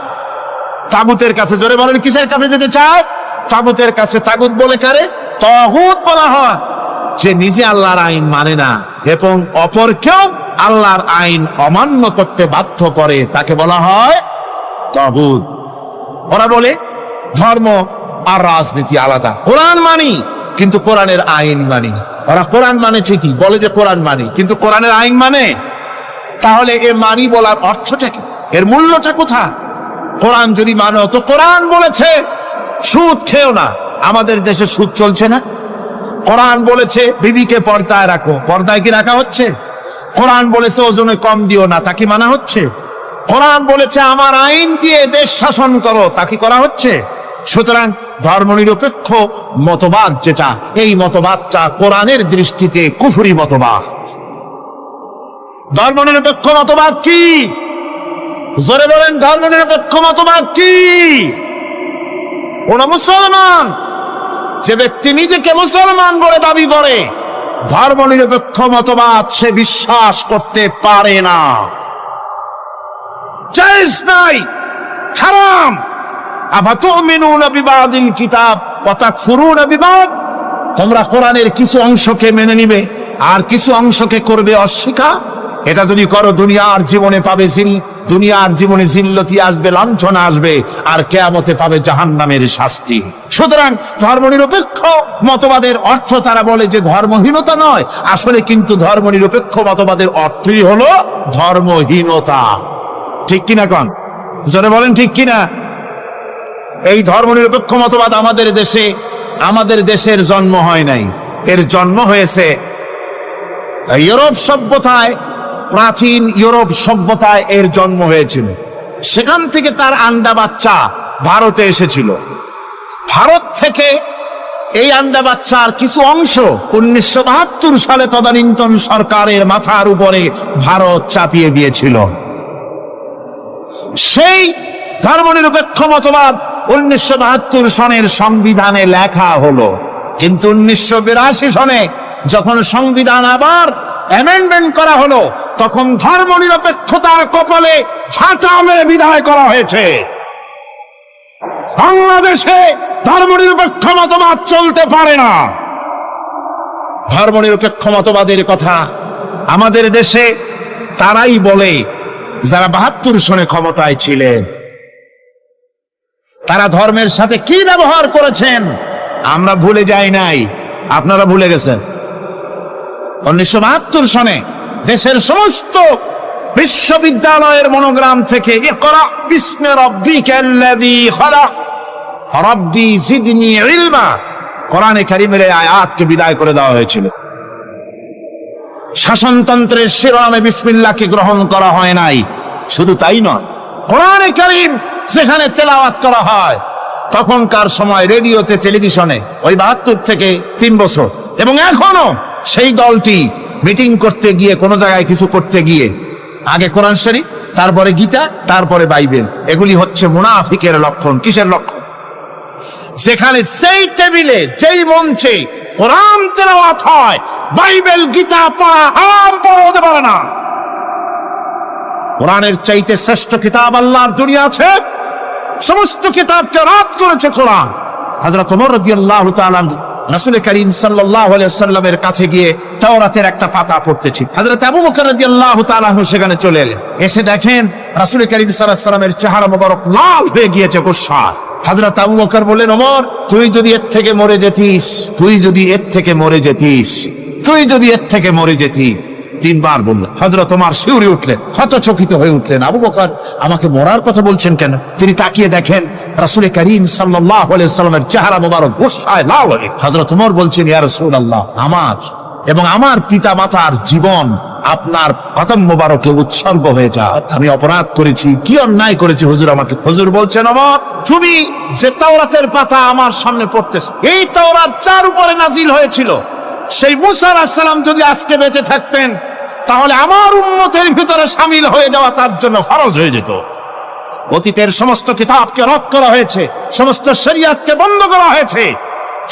তাগুতের কাছে। জোরে বলেন, কিসের কাছে যেতে চায়? তাগুতের কাছে। তাগুত বলে কারে? তাগুত বলা হয় যে নিজে আল্লাহর আইন মানে না এবং অপরকেও আল্লাহর আইন অমান্য করতে বাধ্য করে, তাকে বলা হয় তাগুত। ওরা বলে ধর্ম আর রাজনীতি আলাদা। কোরআন মানি কিন্তু কোরআনের আইন মানি। ওরা কোরআন মানে ঠিকই, বলে যে কোরআন মানি, কিন্তু কোরআনের আইন মানে। তাহলে এ মানি বলার অর্থটা কি? এর মূল্যটা কোথায়? কোরআন যদি মানো তো কোরআন বলেছে সুদ খেও না, আমাদের দেশে সুদ চলছে না। কোরআন বলেছে বিবিকে পর্দায় রাখো, পর্দায় কি রাখা হচ্ছে? কোরআন বলেছে ওজনে কম দিও না, তা কি মানা হচ্ছে? কোরআন বলেছে আমার আইন দিয়ে দেশ শাসন করো, তা কি করা হচ্ছে? সুতরাং ধর্মনিরপেক্ষ মতবাদ যেটা, এই মতবাদটা কোরআনের দৃষ্টিতে কুফরি মতবাদ। ধর্মনিরপেক্ষ মতবাদ কি? জোরে বলেন, ধর্মনিরপেক্ষ মতবাদ কি? কোন মুসলমান, যে ব্যক্তি নিজেকে মুসলমান বলে দাবি করে, ধর্মনিরপেক্ষ মতবাদ সে বিশ্বাস করতে পারে না, জায়েজ নাই, হারাম। আফাতুমিনুনা বিবাদিল কিতাব ওয়া তাকফুরুনা বিবাদ, তোমরা কোরআনের কিছু অংশকে মেনে নিবে আর কিছু অংশকে করবে অস্বীকার। এটা যদি করো দুনিয়ার জীবনে পাবে দুনিয়ার জীবনে জিল্লতি আসবে, লাঞ্ছনা আসবে, আর কিয়ামতে পাবে জাহান্নামের শাস্তি। সুতরাং ধর্মনিরপেক্ষ মতবাদের অর্থ তারা বলে যে ধর্মহীনতা নয়, আসলে কিন্তু ধর্মনিরপেক্ষ মতবাদের অর্থই হলো ধর্মহীনতা। ঠিক কিনা কন? জোরে বলেন ঠিক কিনা? এই ধর্মনিরপেক্ষ মতবাদ আমাদের দেশের জন্ম হয় নাই, এর জন্ম হয়েছে ইউরোপ সভ্যতায়। প্রাচীন ইউরোপ সভ্যতায় এর জন্ম হয়েছিল, সেখান থেকে তার আন্ডা বাচ্চা ভারতে এসেছিল। ভারত থেকে এই আন্ডা বাচ্চার কিছু অংশ 1972 সালে তদানীন্তন সরকারের মাথার উপরে ভারত চাপিয়ে দিয়েছিল। সেই ধর্মনিরপেক্ষ মতবাদ 1972 সনের সংবিধানে লেখা হলো, কিন্তু 1982 সনে যখন সংবিধান আবার অ্যামেন্ডমেন্ট করা হলো, তখন ধর্মনিরপেক্ষতার কপালে ঝাঁটা মেরে বিদায় করা হয়েছে। বাংলাদেশে ধর্মনিরপেক্ষ মতবাদ চলতে পারে না। ধর্মনিরপেক্ষ মতবাদের কথা আমাদের দেশে তারাই বলে যারা 72 সনে ক্ষমতায় ছিলেন। তারা ধর্মের সাথে কি ব্যবহার করেছেন আমরা ভুলে যাই নাই, আপনারা ভুলে গেছেন। 1972 সনে দেশের সমস্ত বিশ্ববিদ্যালয়ের মনোগ্রাম থেকে ইকরা বিসমি রাব্বিকাল্লাযী খালাক রাব্বি জিদনি ইলমা, কোরআনে কারীমের আয়াতকে বিদায় করে দেওয়া হয়েছিল। শাসনতন্ত্রের শিরোনামে বিসমিল্লাহকে গ্রহণ করা হয় নাই। শুধু তাই নয়, কোরআনে কারীম যেখানে তেলাওয়াত করা হয় তখনকার সময় রেডিওতে, টেলিভিশনে, ওই 72 থেকে 3 বছর, এবং এখনো সেই দলটি মিটিং করতে গিয়ে, কোন জায়গায় কিছু করতে গিয়ে, আগে কোরআন শরীফ, তারপরে গীতা, তারপরে বাইবেল, এগুলি হচ্ছে মুনাফিকের লক্ষণ। কিসের লক্ষণ? যেখানে যেই টেবিলে যেই মঞ্চে কোরআন তেলাওয়াত হয়, বাইবেল গীতা পড়া হারাম পড়া হতে পারে না। কোরআনের চাইতে শ্রেষ্ঠ কিতাব আল্লাহর দুনিয়া আছে? সমস্ত কিতাবকে রাত করেছে কোরআন। হযরত ওমর রাদিয়াল্লাহু তাআলা রাসূল করিম সাল্লাল্লাহু আলাইহি ওয়াসাল্লামের কাছে গিয়ে তাওরাতের একটা পাতা পড়তেছি। হযরত আবু বকর রাদিয়াল্লাহু তাআলা সেখানে চলে এলেন। এসে দেখেন রাসূল করিম সাল্লাল্লাহু আলাইহি ওয়াসাল্লামের চেহারা মোবারক লাল হয়ে গিয়েছে গোসায়। হযরত আবু বকর বললেন, ওমর তুই যদি এর থেকে মরে যেতিস, তুই যদি এর থেকে মরে যেতিস, তুই যদি এর থেকে মরে যেতি। তিনবার বললেন। হযরত ওমর শিউরে উঠলেন, হতচকিত হয়ে উঠলেন। আবু বকর আমাকে মরার কথা বলছেন কেন? তিনি তাকিয়ে দেখেন রাসূল করিম সাল্লাল্লাহু আলাইহি ওয়াসাল্লামের চেহারা মোবারক গোসায় লাল হয়ে। হযরত ওমর বলছেন, ইয়া রাসূলুল্লাহ, আমার এবং আমার পিতা মাতার জীবন আপনার কদম মোবারকে উৎসর্গ হয়ে যায়। আমি অপরাধ করেছি, কি অন্যায় করেছি হুজুর আমাকে? হুজুর বলছেন, ওমর তুমি যে তাওরাতের পাতা আমার সামনে পড়তেছ, এই তাওরাত যার উপরে নাজিল হয়েছিল, সেই মুসা আলাইহিস সালাম যদি আজকে বেঁচে থাকতেন, তাহলে আমার উম্মতের ভিতরে শামিল হয়ে যাওয়া তার জন্য ফরজ হয়ে যেত। অতীতের সমস্ত কিতাবকে রদ করা হয়েছে, সমস্ত শরিয়াতকে বন্ধ করা হয়েছে।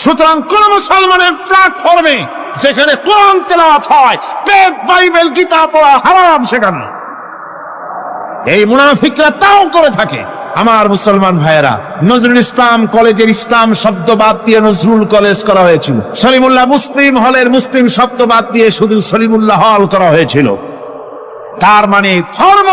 সুতরাং কোন মুসলমানের প্ল্যাটফর্মে যেখানে কোরআন তেলাওয়াত হয়, বেদ বাইবেল গীতা পড়া হারাম সেখানে। এই মুনাফিকরা তাও করে থাকে। আমার মুসলমান ভাইয়েরা, নজরুল ইসলাম কলেজের ইসলাম শব্দ বাদ দিয়ে নজরুল কলেজ করা হয়েছিল। সলিমুল্লাহ মুসলিম হলের মুসলিম শব্দ বাদ দিয়ে শুধু সলিমুল্লাহ হল করা হয়েছিল। তার মানে ধর্ম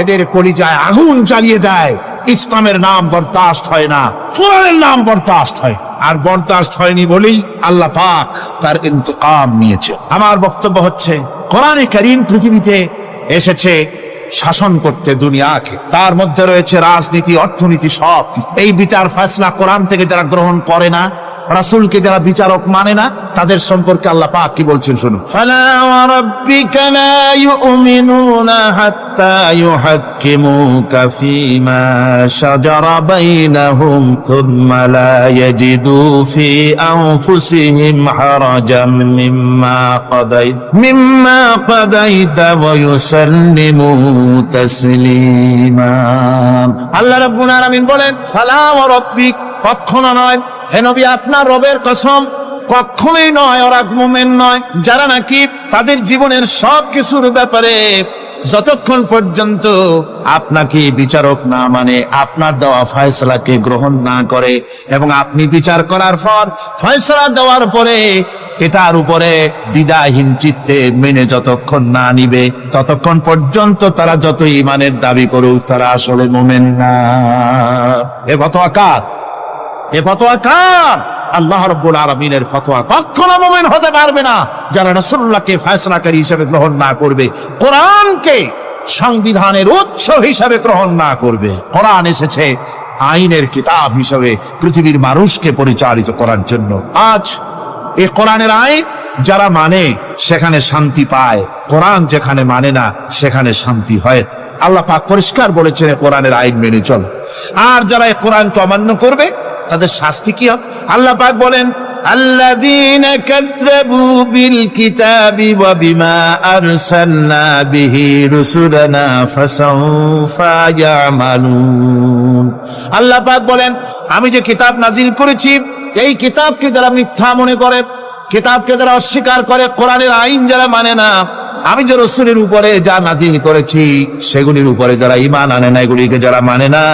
এদের কলিজায় আগুন জ্বালিয়ে দেয়। ইসলামের নাম বরদাস্ত হয় না, কোরআনের নাম বরদাস্ত হয়। আর বরদাস্ত হয়নি বলেই আল্লাহ পাক তার ইন্তকাম নিয়েছে। আমার বক্তব্য হচ্ছে, কোরআনে কারীম পৃথিবীতে এসেছে শাসন করতে দুনিয়াকে। তার মধ্যে রয়েছে রাজনীতি, অর্থনীতি, সব। এই বিচার ফয়সালা কোরআন থেকে যারা গ্রহণ করে না, রাসূলকে যারা বিচারক মানে না, তাদের সম্পর্কে আল্লাহ পাক কি বলছেন শুনুন। ফালা ওয়া রাব্বিকা লা ইউমিনুনা হাত্তা ইউহাক্কিমুকা ফীমা শাজারা বাইনাহুম থুম্মা লা ইয়াজিদু ফী আনফুসিহিম হারাজাম মিম্মা কাদাইতা ওয়া ইউসাল্লিমু তাসলিমা। আল্লাহ রাব্বুল আলামিন বলেন, ফালা ওয়া রাব্বিক, কখনো নয় হে নবী, আপনার রবের কসম, কখনোই নয়। ওরা মুমিন নয় যারা নাকি তাদের জীবনের সব কিছুর ব্যাপারে যতক্ষণ পর্যন্ত আপনাকে বিচারক না মানে, আপনার দেওয়া ফয়সালাকে গ্রহণ না করে, এবং আপনি বিচার করার পর ফয়সালা দেওয়ার পরে এটার উপরে দ্বিধাহীন চিত্তে মেনে যতক্ষণ না নিবে, ততক্ষণ পর্যন্ত তারা যত ঈমানের দাবি করুক, তারা আসলে মুমিন না। এ ফতোয়া কার? এ ফতোয়া কার? আল্লাহ রাব্বুল আলামিনের ফতোয়া। কখনো মুমিন হতে পারবে না যারা রাসূলুল্লাহকে ফয়সালাকারী হিসেবে গ্রহণ না করবে, কোরআনকে সংবিধানের উৎস হিসেবে গ্রহণ না করবে। কোরআন এসেছে আইনের কিতাব হিসেবে পৃথিবীর মানুষকে পরিচালিত করার জন্য। আজ এই কোরআনের আইন যারা মানে সেখানে শান্তি পায়, কোরআন যেখানে মানে না সেখানে শান্তি হয়। আল্লাহ পাক পরিষ্কার বলেছেন, কোরআনের আইন মেনে চলো। আর যারা এই কোরআনকে অমান্য করবে তাদের শাস্তি কি হবে? আল্লাহ পাক বলেন, আল্লাযীনা কাযযাবু বিল কিতাবি ওয়া বিমা আরসালনা বিহি রুসুলানা ফাসাউফা ইয়ামালুন। আল্লাহ পাক বলেন, আমি যে কিতাব নাজিল করেছি, এই কিতাবকে যারা মিথ্যা মনে করে, কিতাবকে যারা অস্বীকার করে, কোরআনের আইন যারা মানে না, আমি যে রাসূলের উপরে যা নাজিল করেছি সেগুলির উপরে যারা ঈমান আনে না, এগুলিকে যারা মানে না,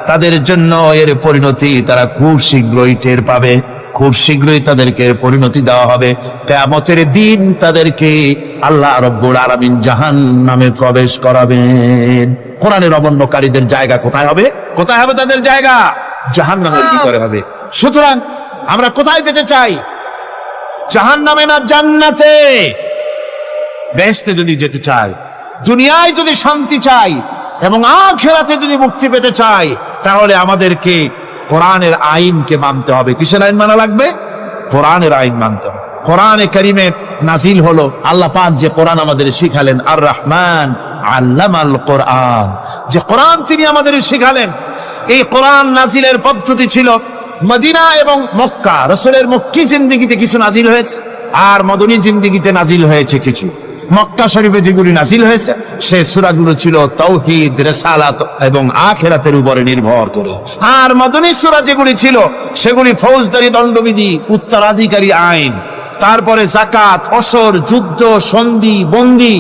তাদের জন্য এর পরিণতি তারা খুব শীঘ্রই টের পাবে। খুব শীঘ্রই তাদেরকে পরিণতি দেওয়া হবে। কিয়ামতের দিন তাদেরকে আল্লাহ রাব্বুল আলামিন জাহান্নামে প্রবেশ করাবেন। কোরআনের অবমাননাকারীদের জায়গা কোথায় হবে? কোথায় হবে তাদের জায়গা? জাহান্নামের ভিতরে হবে। সুতরাং আমরা কোথায় যেতে চাই? জাহান্নামে না জান্নাতে? বেহেশতে যদি যেতে চাই, দুনিয়ায় যদি শান্তি চাই এবং আখিরাতে যদি মুক্তি পেতে চাই, তাহলে আমাদেরকে কোরআনের আইনকে মানতে হবে। কিসের আইন মানা লাগবে? কোরআনের আইন মানতে হবে। কোরআনে কারীমের নাজিল হলো, আল্লাহ পাক যে কোরআন আমাদের শিখালেন, আর রহমান আল্লামাল কোরআন, যে কোরআন তিনি আমাদের শিখালেন। এই কোরআন নাজিলের পদ্ধতি ছিল মদিনা এবং মক্কা। রাসূলের মক্কি জিন্দেগিতে কিছু নাজিল হয়েছে, আর মদনী জিন্দেগিতে নাজিল হয়েছে কিছু। মক্কা শরীফে যেগুলি নাজিল হয়েছে সে সূরাগুলো ছিল তাওহীদ, রিসালাত এবং আখিরাতের উপরে নির্ভর করে। আর মদনী সূরা যেগুলি ছিল সেগুলি ফৌজদারি দণ্ডবিধি, উত্তরাধিকারী আইন, তারপরে যাকাত, অসর, যুদ্ধ, সন্ধি, বন্দী,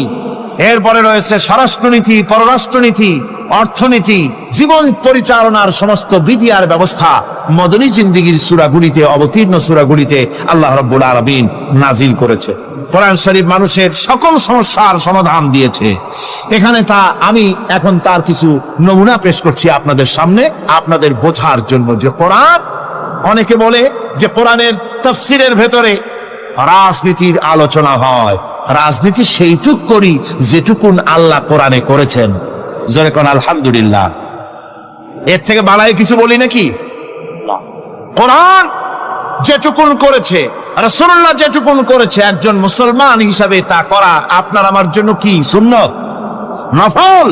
এরপরে রয়েছে স্বরাষ্ট্রনীতি, পররাষ্ট্রনীতি, অর্থনীতি, জীবন পরিচালনার সমস্ত বিধি আর ব্যবস্থা মদনী জিন্দেগীর সূরাগুলিতে, অবতীর্ণ সূরাগুলিতে আল্লাহ রাব্বুল আলামিন নাজিল করেছে। কোরআন শরীফ মানুষের সকল সমস্যার সমাধান দিয়েছে। এখানে আমি এখন তার কিছু নমুনা পেশ করছি আপনাদের সামনে, আপনাদের বোঝার জন্য যে কোরআন, অনেকে বলে যে কোরআনের তাফসীরের ভেতরে রাজনীতির আলোচনা হয়। রাজনীতি সেইটুক করি যেটুকুন আল্লাহ কোরআনে করেছেন। জোরে কোন আলহামদুলিল্লাহ। এর থেকে বাড়ায় কিছু বলি নাকি? কোরআন যেটুকুন করেছে, রাসূলুল্লাহ যেটুকুন করেছে, একজন মুসলমান হিসাবে তা করা আপনার আমার জন্য কি সুন্নত, নফল?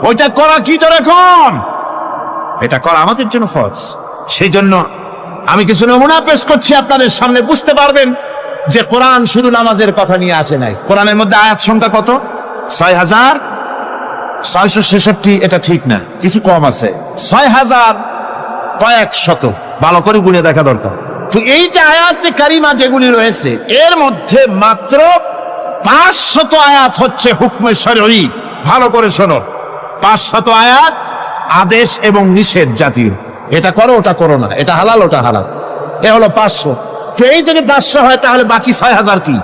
ওইটা করা কি তোর এখন? এটা করা আমাদের জন্য ফরজ। সেই জন্য আমি কিছু নমুনা পেশ করছি আপনাদের সামনে, বুঝতে পারবেন যে কোরআন শুধু নামাজের কথা নিয়ে আসে নাই। কোরআনের মধ্যে আয়াত সংখ্যা কত? ৬,৬৬৬। এটা ঠিক না, কিছু কম আছে। ৬,০০০ কয়েক শত, ভালো করে গুণে দেখা দরকার। তো এই যে আয়াতে কারিমা যেগুলি রয়েছে এর মধ্যে মাত্র ৫০০ আয়াত হচ্ছে হুকমে শরঈ। ভালো করে শোনো, ৫০০ আয়াত আদেশ এবং নিষেধ জাতীয়। এটা করো, ওটা করো না, এটা হালাল, ওটা হালাল। এ হলো ৫০০। তো এই যদি ৫০০ হয় তাহলে বাকি ৬,০০০ কি?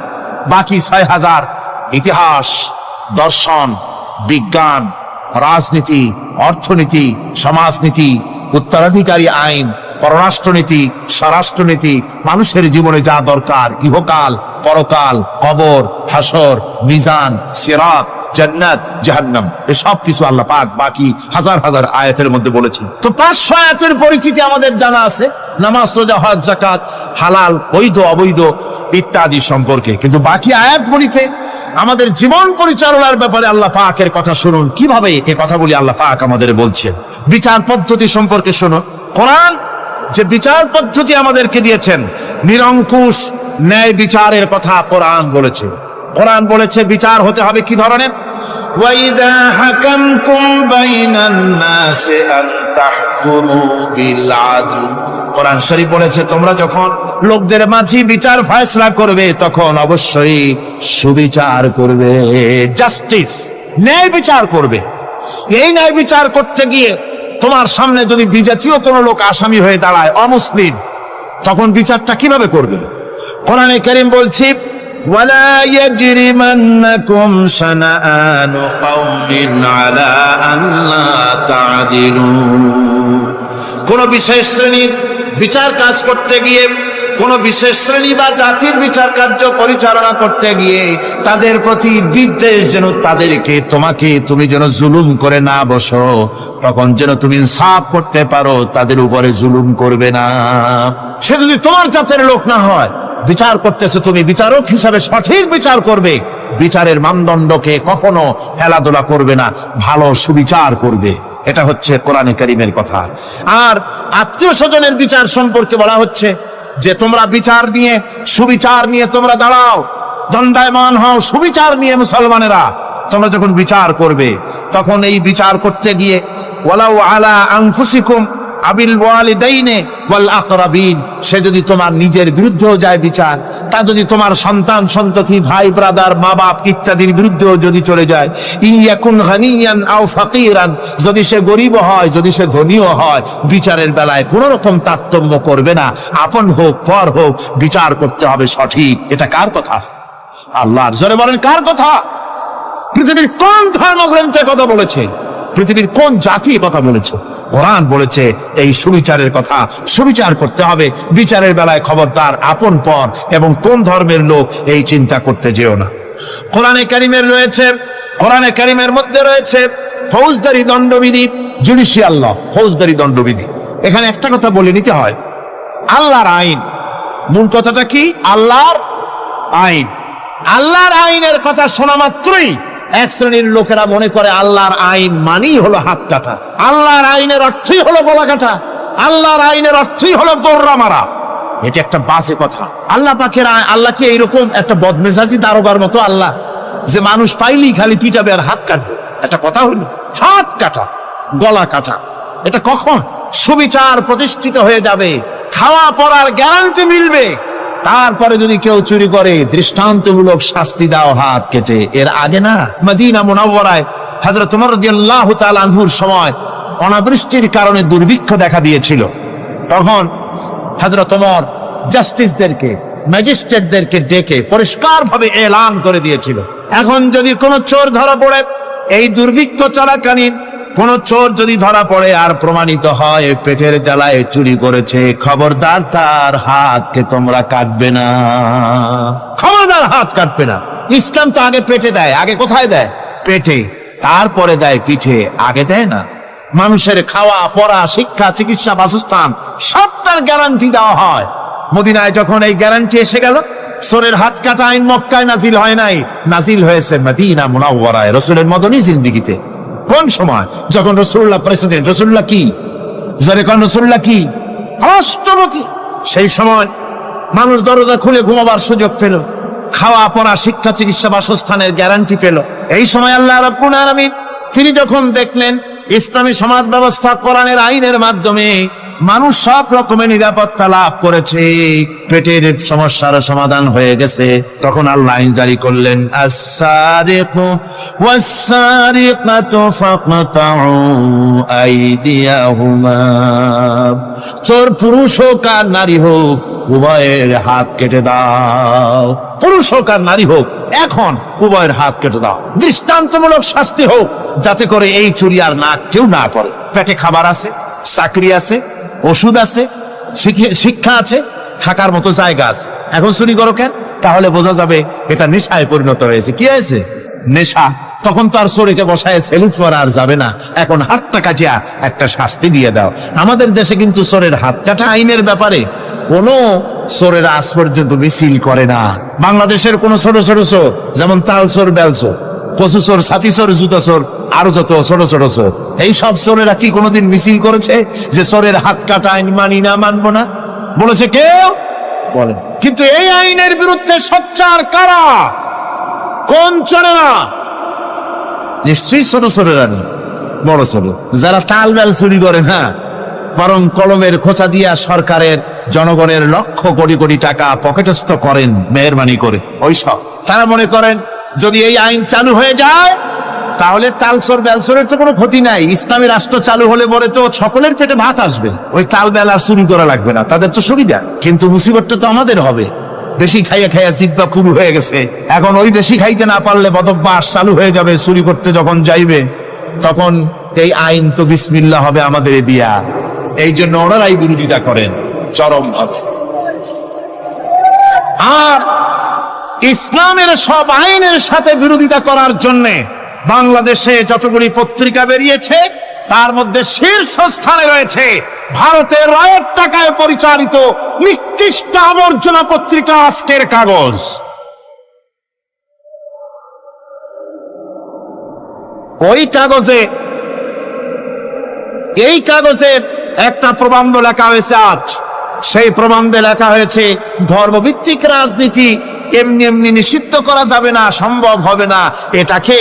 বাকি ৬,০০০ ইতিহাস, দর্শন, বিজ্ঞান, রাজনীতি, অর্থনীতি, সমাজনীতি, উত্তরাধিকারী আইন, পররাষ্ট্রনীতি, স্বরাষ্ট্রনীতি, মানুষের জীবনে যা দরকার, ইহকাল, পরকাল, কবর, হাসর, মিজান, সিরাত, জান্নাত, জাহান্নাম, এসব কিছু আল্লাহ পাক বাকি হাজার হাজার আয়াতের মধ্যে বলেছেন। তো ৫০০ আয়াতের পরিচিতি আমাদের জানা আছে, নামাজ, রোজা, হজ, যাকাত, হালাল, বৈধ, অবৈধ ইত্যাদি সম্পর্কে। কিন্তু বাকি আয়াতগুলিতে আমাদের জীবন পরিচালনার ব্যাপারে আল্লাহ পাকের কথা শুনুন, কিভাবে এই কথাগুলি আল্লাহ পাক আমাদের বলছেন। বিচার পদ্ধতি সম্পর্কে শুনুন। কোরআন যে বিচার পদ্ধতি আমাদেরকে দিয়েছেন, নিরঙ্কুশ ন্যায় বিচারের কথা কোরআন বলেছে। কোরআন বলেছে বিচার হতে হবে কি ধরনের? ওয়াইদা হাকামতুম বাইনান নাসি আন তাহকুমু বিল আদল। কোরআন শরীফ বলেছে তোমরা যখন লোকদের মাঝে বিচার ফয়সালা করবে তখন অবশ্যই সুবিচার করবে, জাস্টিস, ন্যায় বিচার করবে। এই ন্যায় বিচার করতে গিয়ে তোমার সামনে যদি বিজাতীয় কোনো লোক আসামি হয়ে দাঁড়ায়, অমুসলিম, তখন বিচারটা কিভাবে করবে? কোরআনে কারীম বলছে ওয়ালা ইয়াজরিমান্নাকুম শানাআনু কওমিন আলা আল্লা তা'দিলু। কোন বিশেষ শ্রেণীর বিচার কাজ করতে গিয়ে, কোন বিশেষ শ্রেণী বা জাতির বিচার কার্য পরিচালনা করতে গিয়ে তাদের প্রতি বিদ্বেষ যেন তাদেরকে, তুমি যেন জুলুম করে না বসো, তখন যেন তুমি ইনসাফ করতে পারো, তাদের উপরে জুলুম করবে না। সে যদি তোমার জাতের লোক না হয়, বিচার করতেছে তুমি বিচারক হিসাবে সঠিক বিচার করবে, বিচারের মানদণ্ডকে কখনো খেলাধুলা করবে না, ভালো সুবিচার করবে। এটা হচ্ছে কোরআনে কারীমের কথা। আর আত্মীয় স্বজনের বিচার সম্পর্কে বলা হচ্ছে যে তোমরা বিচার নিয়ে, সুবিচার নিয়ে তোমরা দাঁড়াও, দণ্ডায়মান হও সুবিচার নিয়ে। মুসলমানেরা তোমরা যখন বিচার করবে তখন এই বিচার করতে গিয়ে ওয়ালাউ আলা আনফুসিকুম আবিল ওয়ালিদাইনে ওয়াল আকরাবিন, সে যদি তোমার নিজের বিরুদ্ধেও যায় বিচার, তা যদি তোমার সন্তান সন্ততি, ভাই ব্রাদার, মা বাপ ইত্যাদির বিরুদ্ধেও যদি চলে যায়, ইয়াকুন গানিয়ান আও ফাকিরান, যদি সে গরিব হয়, যদি সে ধনীও হয়, বিচারের বেলায় কোন রকম তারতম্য করবে না, আপন হোক পর হোক, বিচার করতে হবে সঠিক। এটা কার কথা? আল্লাহর। জোরে বলেন কার কথা? পৃথিবীর কোন ধর্মগ্রন্থের কথা বলেছে? পৃথিবীর কোন জাতি কথা বলেছে? কোরআন বলেছে এই সুবিচারের কথা। সুবিচার করতে হবে, বিচারের বেলায় খবরদার আপন পর এবং কোন ধর্মের লোক এই চিন্তা করতে যেও না। কোরআনে কারীমের রয়েছে, কোরআনে কারীমের মধ্যে রয়েছে ফৌজদারি দণ্ডবিধি, জুডিশিয়াল ল, ফৌজদারি দণ্ডবিধি। এখানে একটা কথা বলে নিতে হয়, আল্লাহর আইন, মূল কথাটা কি? আল্লাহর আইন। আল্লাহর আইনের কথা শোনা মাত্রই এক শ্রেণীর লোকেরা মনে করে আল্লাহর আইন মানেই হলো হাত কাটা, আল্লাহর আইনের অর্থই হলো গলা কাটা, আল্লাহর আইনের অর্থই হলো দৌড়া মারা। এটা একটা বাজে কথা। আল্লাহ পাকের আল্লাহ কি এইরকম একটা বদমেজাজি দারোগার মতো? আল্লাহ যে মানুষ পাইলেই খালি পিটাবে আর হাত কাটবে। একটা কথা হইল, হাত কাটা, গলা কাটা, এটা কখন সুবিচার প্রতিষ্ঠিত হয়ে যাবে, খাওয়া পড়ার গ্যারান্টি মিলবে, তারপরে যদি কেউ চুরি করে দৃষ্টান্তমূলক শাস্তি দাও হাত কেটে। এর আগে না, মদিনা মুনাওয়ারায় হযরত ওমর রাদিয়াল্লাহু তাআলা আনহুর সময় অনাবৃষ্টির কারণে দুর্ভিক্ষ দেখা দিয়েছিল। তখন হযরত ওমর জাস্টিসদেরকে, ম্যাজিস্ট্রেটদেরকে ডেকে পরিষ্কার ভাবে এলান করে দিয়েছিল, এখন যদি কোনো চোর ধরা পড়ে, এই দুর্ভিক্ষ চলাকালীন কোন চোর যদি ধরা পড়ে আর প্রমাণিত হয় পেটের জ্বালায় চুরি করেছে, খবরদার তার হাতকে তোমরা কাটবে না, খবরদার হাত কাটবে না। ইসলাম তো আগে পেটে দেয়, আগে কোথায় দেয়? পেটে, তারপরে দেয় পিঠে, আগে দেয় না। মানুষের খাওয়া পড়া, শিক্ষা, চিকিৎসা, বাসস্থান সবটার গ্যারান্টি দেওয়া হয়। মদিনায় যখন এই গ্যারান্টি এসে গেল, চোরের হাত কাটা আইন মক্কায় নাজিল হয় নাই, নাজিল হয়েছে মদিনা মুনাওয়ারায় রাসূলের মদনী জিন্দেগিতে। কোন সময়? যখন রাসূলুল্লাহ প্রেসিডেন্ট, রাসূলুল্লাহ কি যখন রাসূলুল্লাহ কি রাষ্ট্রপতি, সেই সময় মানুষ দরজা খুলে ঘুমাবার সুযোগ পেল, খাওয়া পড়া, শিক্ষা, চিকিৎসা, বাসস্থানের গ্যারান্টি পেল। এই সময় আল্লাহ রাব্বুল আলামিন তিনি যখন দেখলেন ইসলামী সমাজ ব্যবস্থা কোরআনের আইনের মাধ্যমে মানুষ সব রকমের নিরাপত্তা লাভ করেছে, পেটের সমস্যার সমাধান হয়ে গেছে, তখন আল্লাহ আইন জারি করলেন, আস-সারিকু ওয়াস-সারিকাতু ফাকতাউ আইদিয়াহুমা, চোর পুরুষ হোক আর নারী হোক উভয়ের হাত কেটে দাও, পুরুষ হোক আর নারী হোক এখন উভয়ের হাত কেটে দাও, দৃষ্টান্তমূলক শাস্তি হোক, যাতে করে এই চুরি আর না কেউ না করে। পেটে খাবার আছে, চাকরি আছে, ওষুধ আছে, শিক্ষা আছে, থাকার মতো জায়গা আছে, এখন চুরি করো কেন? তাহলে বোঝা যাবে এটা নেশায় পরিণত হয়েছে। কি হয়েছে? নেশা। তখন তো আর চোরকে বসায় সেলুট করা আর যাবে না, এখন হাতটা কাটিয়া একটা শাস্তি দিয়ে দাও। আমাদের দেশে কিন্তু চোরের হাত কাটা আইনের ব্যাপারে কোন চোরেরা আজ পর্যন্ত মিছিল করে না। বাংলাদেশের কোন ছোট ছোট চোর, যেমন তাল চোর, বেল চোর, কচু চোর, ছাতি চোর, জুতা চোর, আরো যত ছোট ছোট চোর, এই সব চোরেরা কি কোনোদিন মিছিল করেছে যে চোরের হাত কাটা আইন মানি না, মানবো না? বলেছে কেউ? বলে। কিন্তু এই আইনের বিরুদ্ধে সোচ্চার কারা? কোন চোরেরা? নিশ্চয়ই ছোট চোরেরা নেই, বড় চোর যারা তাল বেল চুরি করে না, বরং কলমের খোঁচা দিয়া সরকারের, জনগণের লক্ষ কোটি কোটি টাকা পকেটস্থ করেন মেহরবানি করে। ওইসব তারা মনে করেন যদি এই আইন চালু হয়ে যায় তাহলে তালচোর বেলচোরের তো কোনো ক্ষতি নাই, ইসলামী রাষ্ট্র চালু হলে পরে তো সকলের পেটে ভাত আসবে, ওই তাল বেল আর চুরি করা লাগবে না, তাদের তো সুবিধা। কিন্তু মুসিবতটা তো আমাদের হবে, বেশি খাইয়া খাইয়া জিব্বা পুরু হয়ে গেছে, এখন ওই বেশি খাইতে না পারলে বদভ্যাস চালু হয়ে যাবে, চুরি করতে যখন যাইবে তখন এই আইন তো বিসমিল্লাহ হবে আমাদের দিয়া। এই জন্য ওনারাই বিরোধিতা করেন চরম ভাবে। আর ইসলামের সব আইনের সাথে বিরোধিতা করার জন্য বাংলাদেশে যতগুলি পত্রিকা বেরিয়েছে তার মধ্যে শীর্ষস্থানে রয়েছে ভারতের রায়ের টাকায় পরিচালিত নিকৃষ্ট আবর্জনা পত্রিকা আজকের কাগজ। ওই কাগজে, এই কাগজে একটা প্রবন্ধ লেখা হয়েছে আজ, সেই প্রবন্ধে লেখা হয়েছে ধর্মভিত্তিক রাজনীতি এমনি এমনি নিষিদ্ধ করা যাবে না, সম্ভব হবে না, এটাকে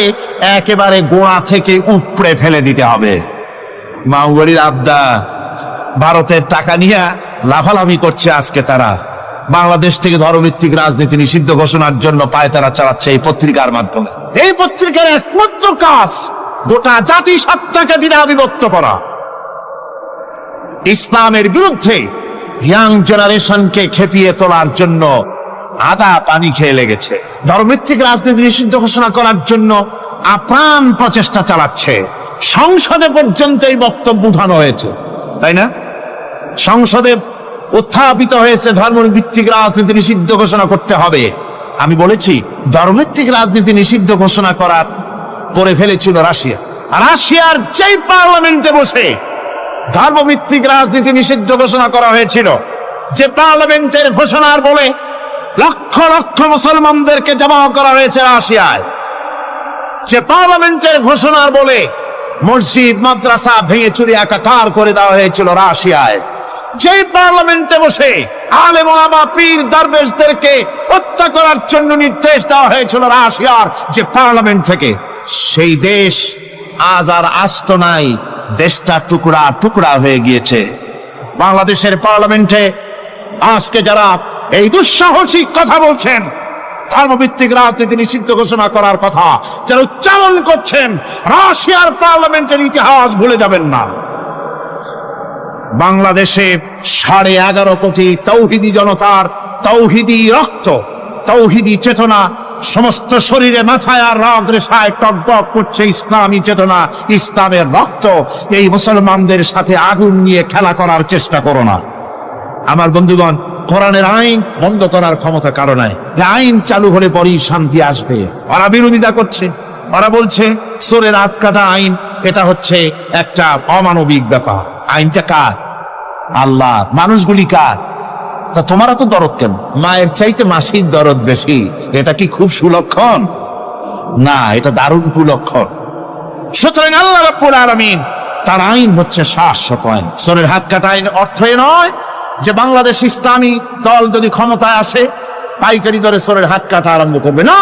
একেবারে গোড়া থেকে উপড়ে ফেলে দিতে হবে। মাওবাড়ির আবদা ভারতের টাকা নিয়ে লাফালাফি করছে আজকে, তারা বাংলাদেশ থেকে ধর্মভিত্তিক রাজনীতি নিষিদ্ধ ঘোষণার জন্য পায়তারা চালাচ্ছে এই পত্রিকার মাধ্যমে। এই পত্রিকার একমাত্র কাজ গোটা জাতি সত্তাকে দ্বিধা বিভক্ত করা, ইসলামের বিরুদ্ধে ইয়াং জেনারেশনকে খেপিয়ে তোলার জন্য আদা পানি খেয়ে লেগেছে, ধর্মভিত্তিক রাজনীতি নিষিদ্ধ ঘোষণা করার জন্য আপ্রাণ প্রচেষ্টা চালাচ্ছে। সংসদে পর্যন্ত এই বক্তব্য উঠানো হয়েছে, তাই না? সংসদে উত্থাপিত হয়েছে ধর্মভিত্তিক রাজনীতি নিষিদ্ধ ঘোষণা করতে হবে। আমি বলেছি ধর্মভিত্তিক রাজনীতি নিষিদ্ধ ঘোষণা করে ফেলেছিল রাশিয়া, আর রাশিয়ার যেই পার্লামেন্টে বসে ধর্মভিত্তিক রাজনীতি নিষিদ্ধ ঘোষণা করা হয়েছিল, যে পার্লামেন্টের ঘোষণার বলে লক্ষ লক্ষ মুসলমানদেরকে জমা করা হয়েছে রাশিয়ায়, যে পার্লামেন্টের ঘোষণার বলে মসজিদ মাদ্রাসা ভেঙে চুরি একাকার করে দেওয়া হয়েছিল রাশিয়ায়, যেই পার্লামেন্টে বসে আলেম ওলামা পীর দরবেশদেরকে হত্যা করার জন্য নির্দেশ দেওয়া হয়েছিল রাশিয়ার যে পার্লামেন্ট থেকে, সেই দেশ আজ আর আস্ত নাই, দেশটা টুকরা টুকরা হয়ে গিয়েছে। বাংলাদেশের পার্লামেন্টে আজকে যারা এই দুঃসাহসিক কথা বলছেন, ধর্মভিত্তিক রাজনীতি নিষিদ্ধ ঘোষণা করার কথা যারা উচ্চারণ করছেন, রাশিয়ার পার্লামেন্টের ইতিহাস ভুলে যাবেন না। বাংলাদেশে 11.5 কোটি তৌহিদি জনতার তৌহিদি রক্ত, তৌহিদি চেতনা, সমস্ত শরীরে মাথায় আর রগ রেশায় টকবক করছে ইসলামী চেতনা, ইসলামের রক্ত। এই মুসলমানদের সাথে আগুন নিয়ে খেলা করার চেষ্টা করো না। আমার বন্ধুগণ, কোরআনের আইন বন্ধ করার ক্ষমতা কারো নাই। আইন চালু হলে পরেই শান্তি আসবে। ওরা বিরোধিতা করছে, ওরা বলছে চোরের হাত কাটা আইন, এটা হচ্ছে একটা অমানবিক ব্যাপার। আইনটা কার? আল্লাহ। মানুষগুলি কার? তা তোমারা তো দরদ কেন? মায়ের চাইতে মাসির দরদ বেশি, এটা কি খুব সুলক্ষণ? না, এটা দারুণ কুলক্ষণ। সুতরাং আল্লাহ রাব্বুল আলামিন তার আইন হচ্ছে শাশ্বত আইন। চোরের হাত কাটা আইন অর্থ এ নয় যে বাংলাদেশ ইসলামী দল যদি ক্ষমতায় আসে পাইকারি দরে চোরের হাত কাটা আরম্ভ করবে না।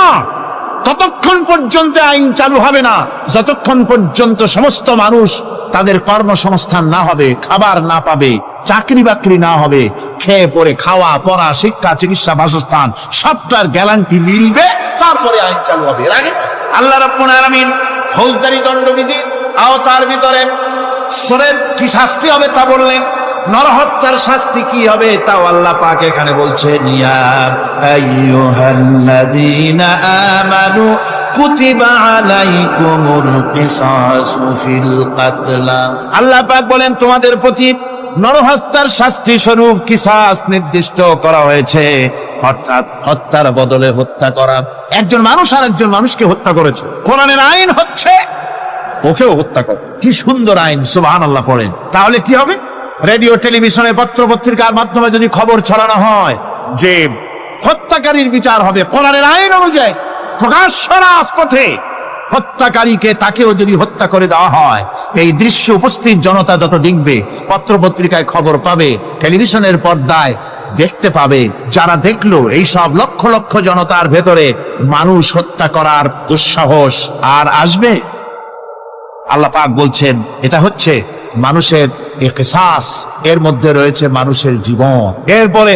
ততক্ষণ পর্যন্ত আইন চালু হবে না যতক্ষণ পর্যন্ত সমস্ত মানুষ তাদের কর্মসংস্থান না হবে, খাবার না পাবে, চাকরি বাকরি না হবে, খেয়ে পরে খাওয়া পড়া শিক্ষা চিকিৎসা বাসস্থান সবটার গ্যারান্টি মিলবে, তারপরে আইন চালু হবে। এর আগে আল্লাহ রাব্বুল আলামিন ফৌজদারি দণ্ডবিধির আওতার ভিতরে চোরের কি শাস্তি হবে তা বললেন, নরহত্যার শাস্তি কি হবে তাও আল্লাহ পাক এখানে বলছেন, ইয়া আইয়ুহাল্লাযীনা আমানু কুতিবা আলাইকুমুল কিসাসু ফিল কাতলা। আল্লাহ পাক বলেন তোমাদের প্রতি নরহত্যার শাস্তি স্বরূপ কিসাস নির্দিষ্ট করা হয়েছে, অর্থাৎ হত্যার বদলে হত্যা করা। একজন মানুষ আর একজন মানুষকে হত্যা করেছে, কোরআনের আইন হচ্ছে ওকেও হত্যা কর। কি সুন্দর আইন, সুবহানাল্লাহ পড়েন। তাহলে কি হবে? রেডিও টেলিভিশনে পত্র পত্রিকার মাধ্যমে যদি খবর ছড়ানো হয় যে হত্যাকারীর বিচার হবে কোরআনের আইন অনুযায়ী, প্রকাশ্য রাজপথে হত্যাকারীকে তাকেও যদি হত্যা করে দেওয়া হয়, এই দৃশ্য উপস্থিত জনতা যত দেখবে, পত্র পত্রিকায় খবর পাবে, টেলিভিশনের পর্দায় দেখতে পাবে, যারা দেখলো এই সব লক্ষ লক্ষ জনতার ভেতরে মানুষ হত্যা করার দুঃসাহস আর আসবে? আল্লাহ পাক বলছেন এটা হচ্ছে মানুষের কিসাস, এর মধ্যে রয়েছে মানুষের জীবন। এরপরে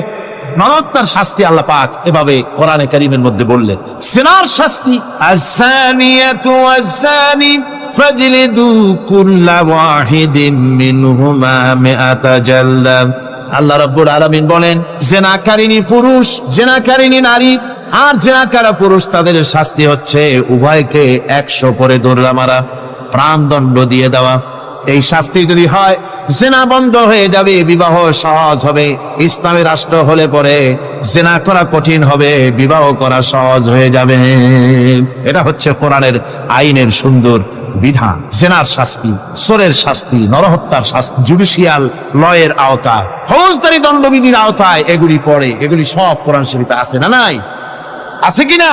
নরহত্যার শাস্তি আল্লাহ পাক এভাবে কোরআনে কারীমের মধ্যে বললেন। জিনার শাস্তি, আয-যানিয়াতু ওয়াজ-যানি ফাজলিদু কুল্লা ওয়াহিদিন মিনহুমা মিআতা জালদা। আল্লাহ রাব্বুল আলামিন বলেন, জিনাকারিনী পুরুষ, জিনাকারিনী নারী আর জিনাকারা পুরুষ, তাদের শাস্তি হচ্ছে উভয়কে 100 করে দৌড়া মারা, প্রাণদণ্ড দিয়ে দেওয়া। এই শাস্তি যদি হয়, জিনা বন্ধ হয়ে যাবে, বিবাহ সহজ হবে। ইসলামী রাষ্ট্র হলে পরে জিনা করা কঠিন হবে, বিবাহ করা সহজ হয়ে যাবে। এটা হচ্ছে কোরআনের আইনের সুন্দর বিধান। জিনার শাস্তি, চোরের শাস্তি, নরহত্যার শাস্তি জুডিশিয়াল লয়ের আওতায়, ফৌজদারি দণ্ডবিধির আওতায় এগুলি পড়ে। এগুলি সব কোরআন শরীফে আছে না নাই? আছে কিনা?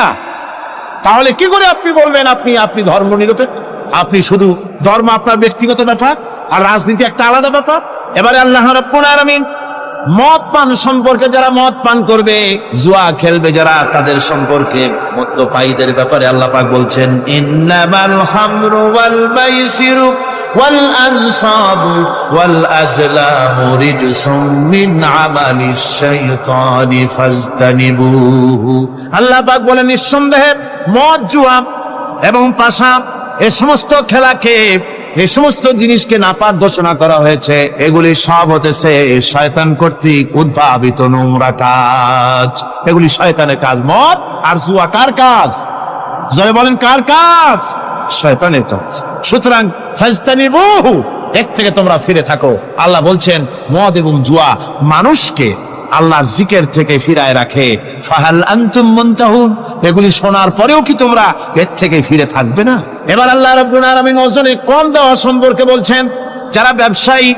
তাহলে কি করে আপনি বলবেন আপনি ধর্ম নিরপেক্ষ? আপনি শুধু ধর্ম আপনার ব্যক্তিগত ব্যাপার আর রাজনীতি একটা আলাদা ব্যাপার। এবারে আল্লাহ রাব্বুল আলামিন মদ পান সম্পর্কে, যারা মদ পান করবে, জুয়া খেলবে যারা, তাদের সম্পর্কে, মদ্যপায়ীদের ব্যাপারে আল্লাহ পাক বলছেন, ইন্নামাল খামরু ওয়াল মাইসিরু ওয়াল আনসাবু ওয়াল আজলামু রিজসুম মিন আমালিশ শাইতানি ফাজতানিবুহু। আল্লাহ পাক বলেন নিঃসন্দেহে মদ, জুয়া এবং পাশা, এই সমস্ত খেলাকে, এই সমস্ত জিনিসকে নাপাক ঘোষণা করা হয়েছে। এগুলি সব হতেছে শয়তান কর্তৃক উদ্ভাবিত নোংরা কাজ। এগুলি শয়তানের কাজ। মদ আর জুয়া কার কাজ? জয় বলেন কার কাজ? শয়তানের কাজ। সুতরাং ফাজতানিবুহু, এর থেকে তোমরা ফিরে থাকো। আল্লাহ বলছেন মদ এবং জুয়া মানুষকে আল্লাহর জিকির থেকে ফিরায় রাখে। ফাহাল আনতুম মুনতাহুন, এগুলি শোনার পরেও কি তোমরা এর থেকে ফিরে থাকবে না? এবার আল্লাহ রাব্বুল আলামিন ওজনে কম দেওয়া সম্পর্কে বলছেন, যারা ব্যবসায়ী,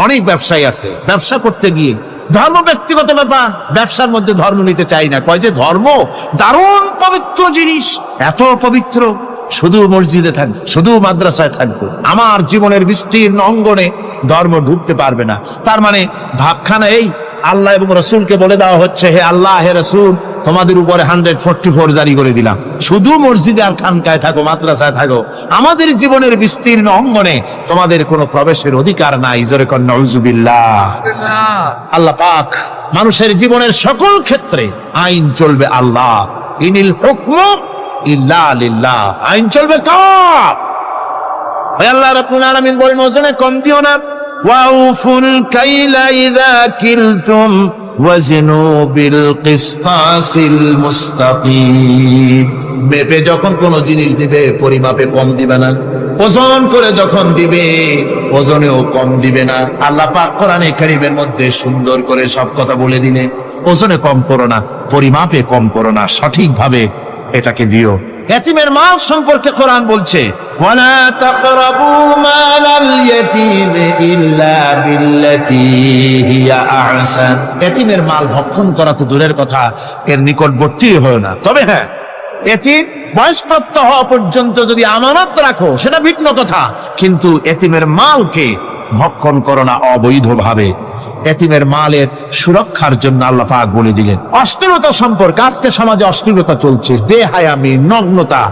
অনেক ব্যবসায়ী আছে, ব্যবসা করতে গিয়ে ধর্ম ব্যক্তিগত ব্যাপার, ব্যবসার মধ্যে ধর্ম নিতে চাই না, কয় যে ধর্ম দারুণ পবিত্র জিনিস, এত পবিত্র শুধু মসজিদে থাকবো, শুধু মাদ্রাসায় থাকবো, আমার জীবনের বিস্তীর্ণ অঙ্গনে ধর্ম ঢুকতে পারবে না। তার মানে ভাবখানা এই, আল্লাহ এবং রসুলকে বলে দেওয়া হচ্ছে, হে আল্লাহ হে রসুল, তোমাদের উপরে 144 জারি করে দিলাম, শুধু মসজিদে আর খানকায় থাকো, মাদ্রাসায় থাকো, আমাদের জীবনের বিস্তীর্ণ অঙ্গনে তোমাদের কোনো প্রবেশের অধিকার নাই। জোরে কর নাউযুবিল্লাহ। আল্লাহ পাক মানুষের জীবনের সকল ক্ষেত্রে আইন চলবে আল্লাহ, ইনিল হুকমু ইল্লা লিল্লাহ, আইন চলবে কার? আল্লাহ রাব্বুল আলামিন বলেন, ওজনে কম দিও না, ওয়াউফুল কাইলা ইযা কিলতুম ওয়াজনু বিল কিসতাসিল মুস্তাকিম। মেপে যখন কোন জিনিস দিবে পরিমাপে কম দিবে না, ওজন করে যখন দিবে ওজনেও কম দিবে না। আল্লাহ পাক কোরআনে কারীমের মধ্যে সুন্দর করে সব কথা বলে দিলেন, ওজনে কম করো না, পরিমাপে কম করো না, সঠিকভাবে এটাকে দিও। এতিমের মাল সম্পর্কে কোরআন বলছে, ওয়ালা তাকরাবু মালাল ইয়াতীম ইল্লা বিল্লাতী হিয়া আহসান। এতিমের মাল ভক্ষণ করা তো দূরের কথা, এর নিকটবর্তী হয় না। তবে হ্যাঁ, এতিম বয়স্কত্ব হওয়া পর্যন্ত যদি আমানত রাখো সেটা ভিন্ন কথা, কিন্তু এতিমের মালকে ভক্ষণ করো না অবৈধভাবে। এতিমের মালের সুরক্ষার জন্য আল্লাহ পাক বলে দিলেন। অশ্লীলতা সম্পর্কে, আজকে সমাজে অশ্লীলতা চলছে, বেহায়ামি, নগ্নতা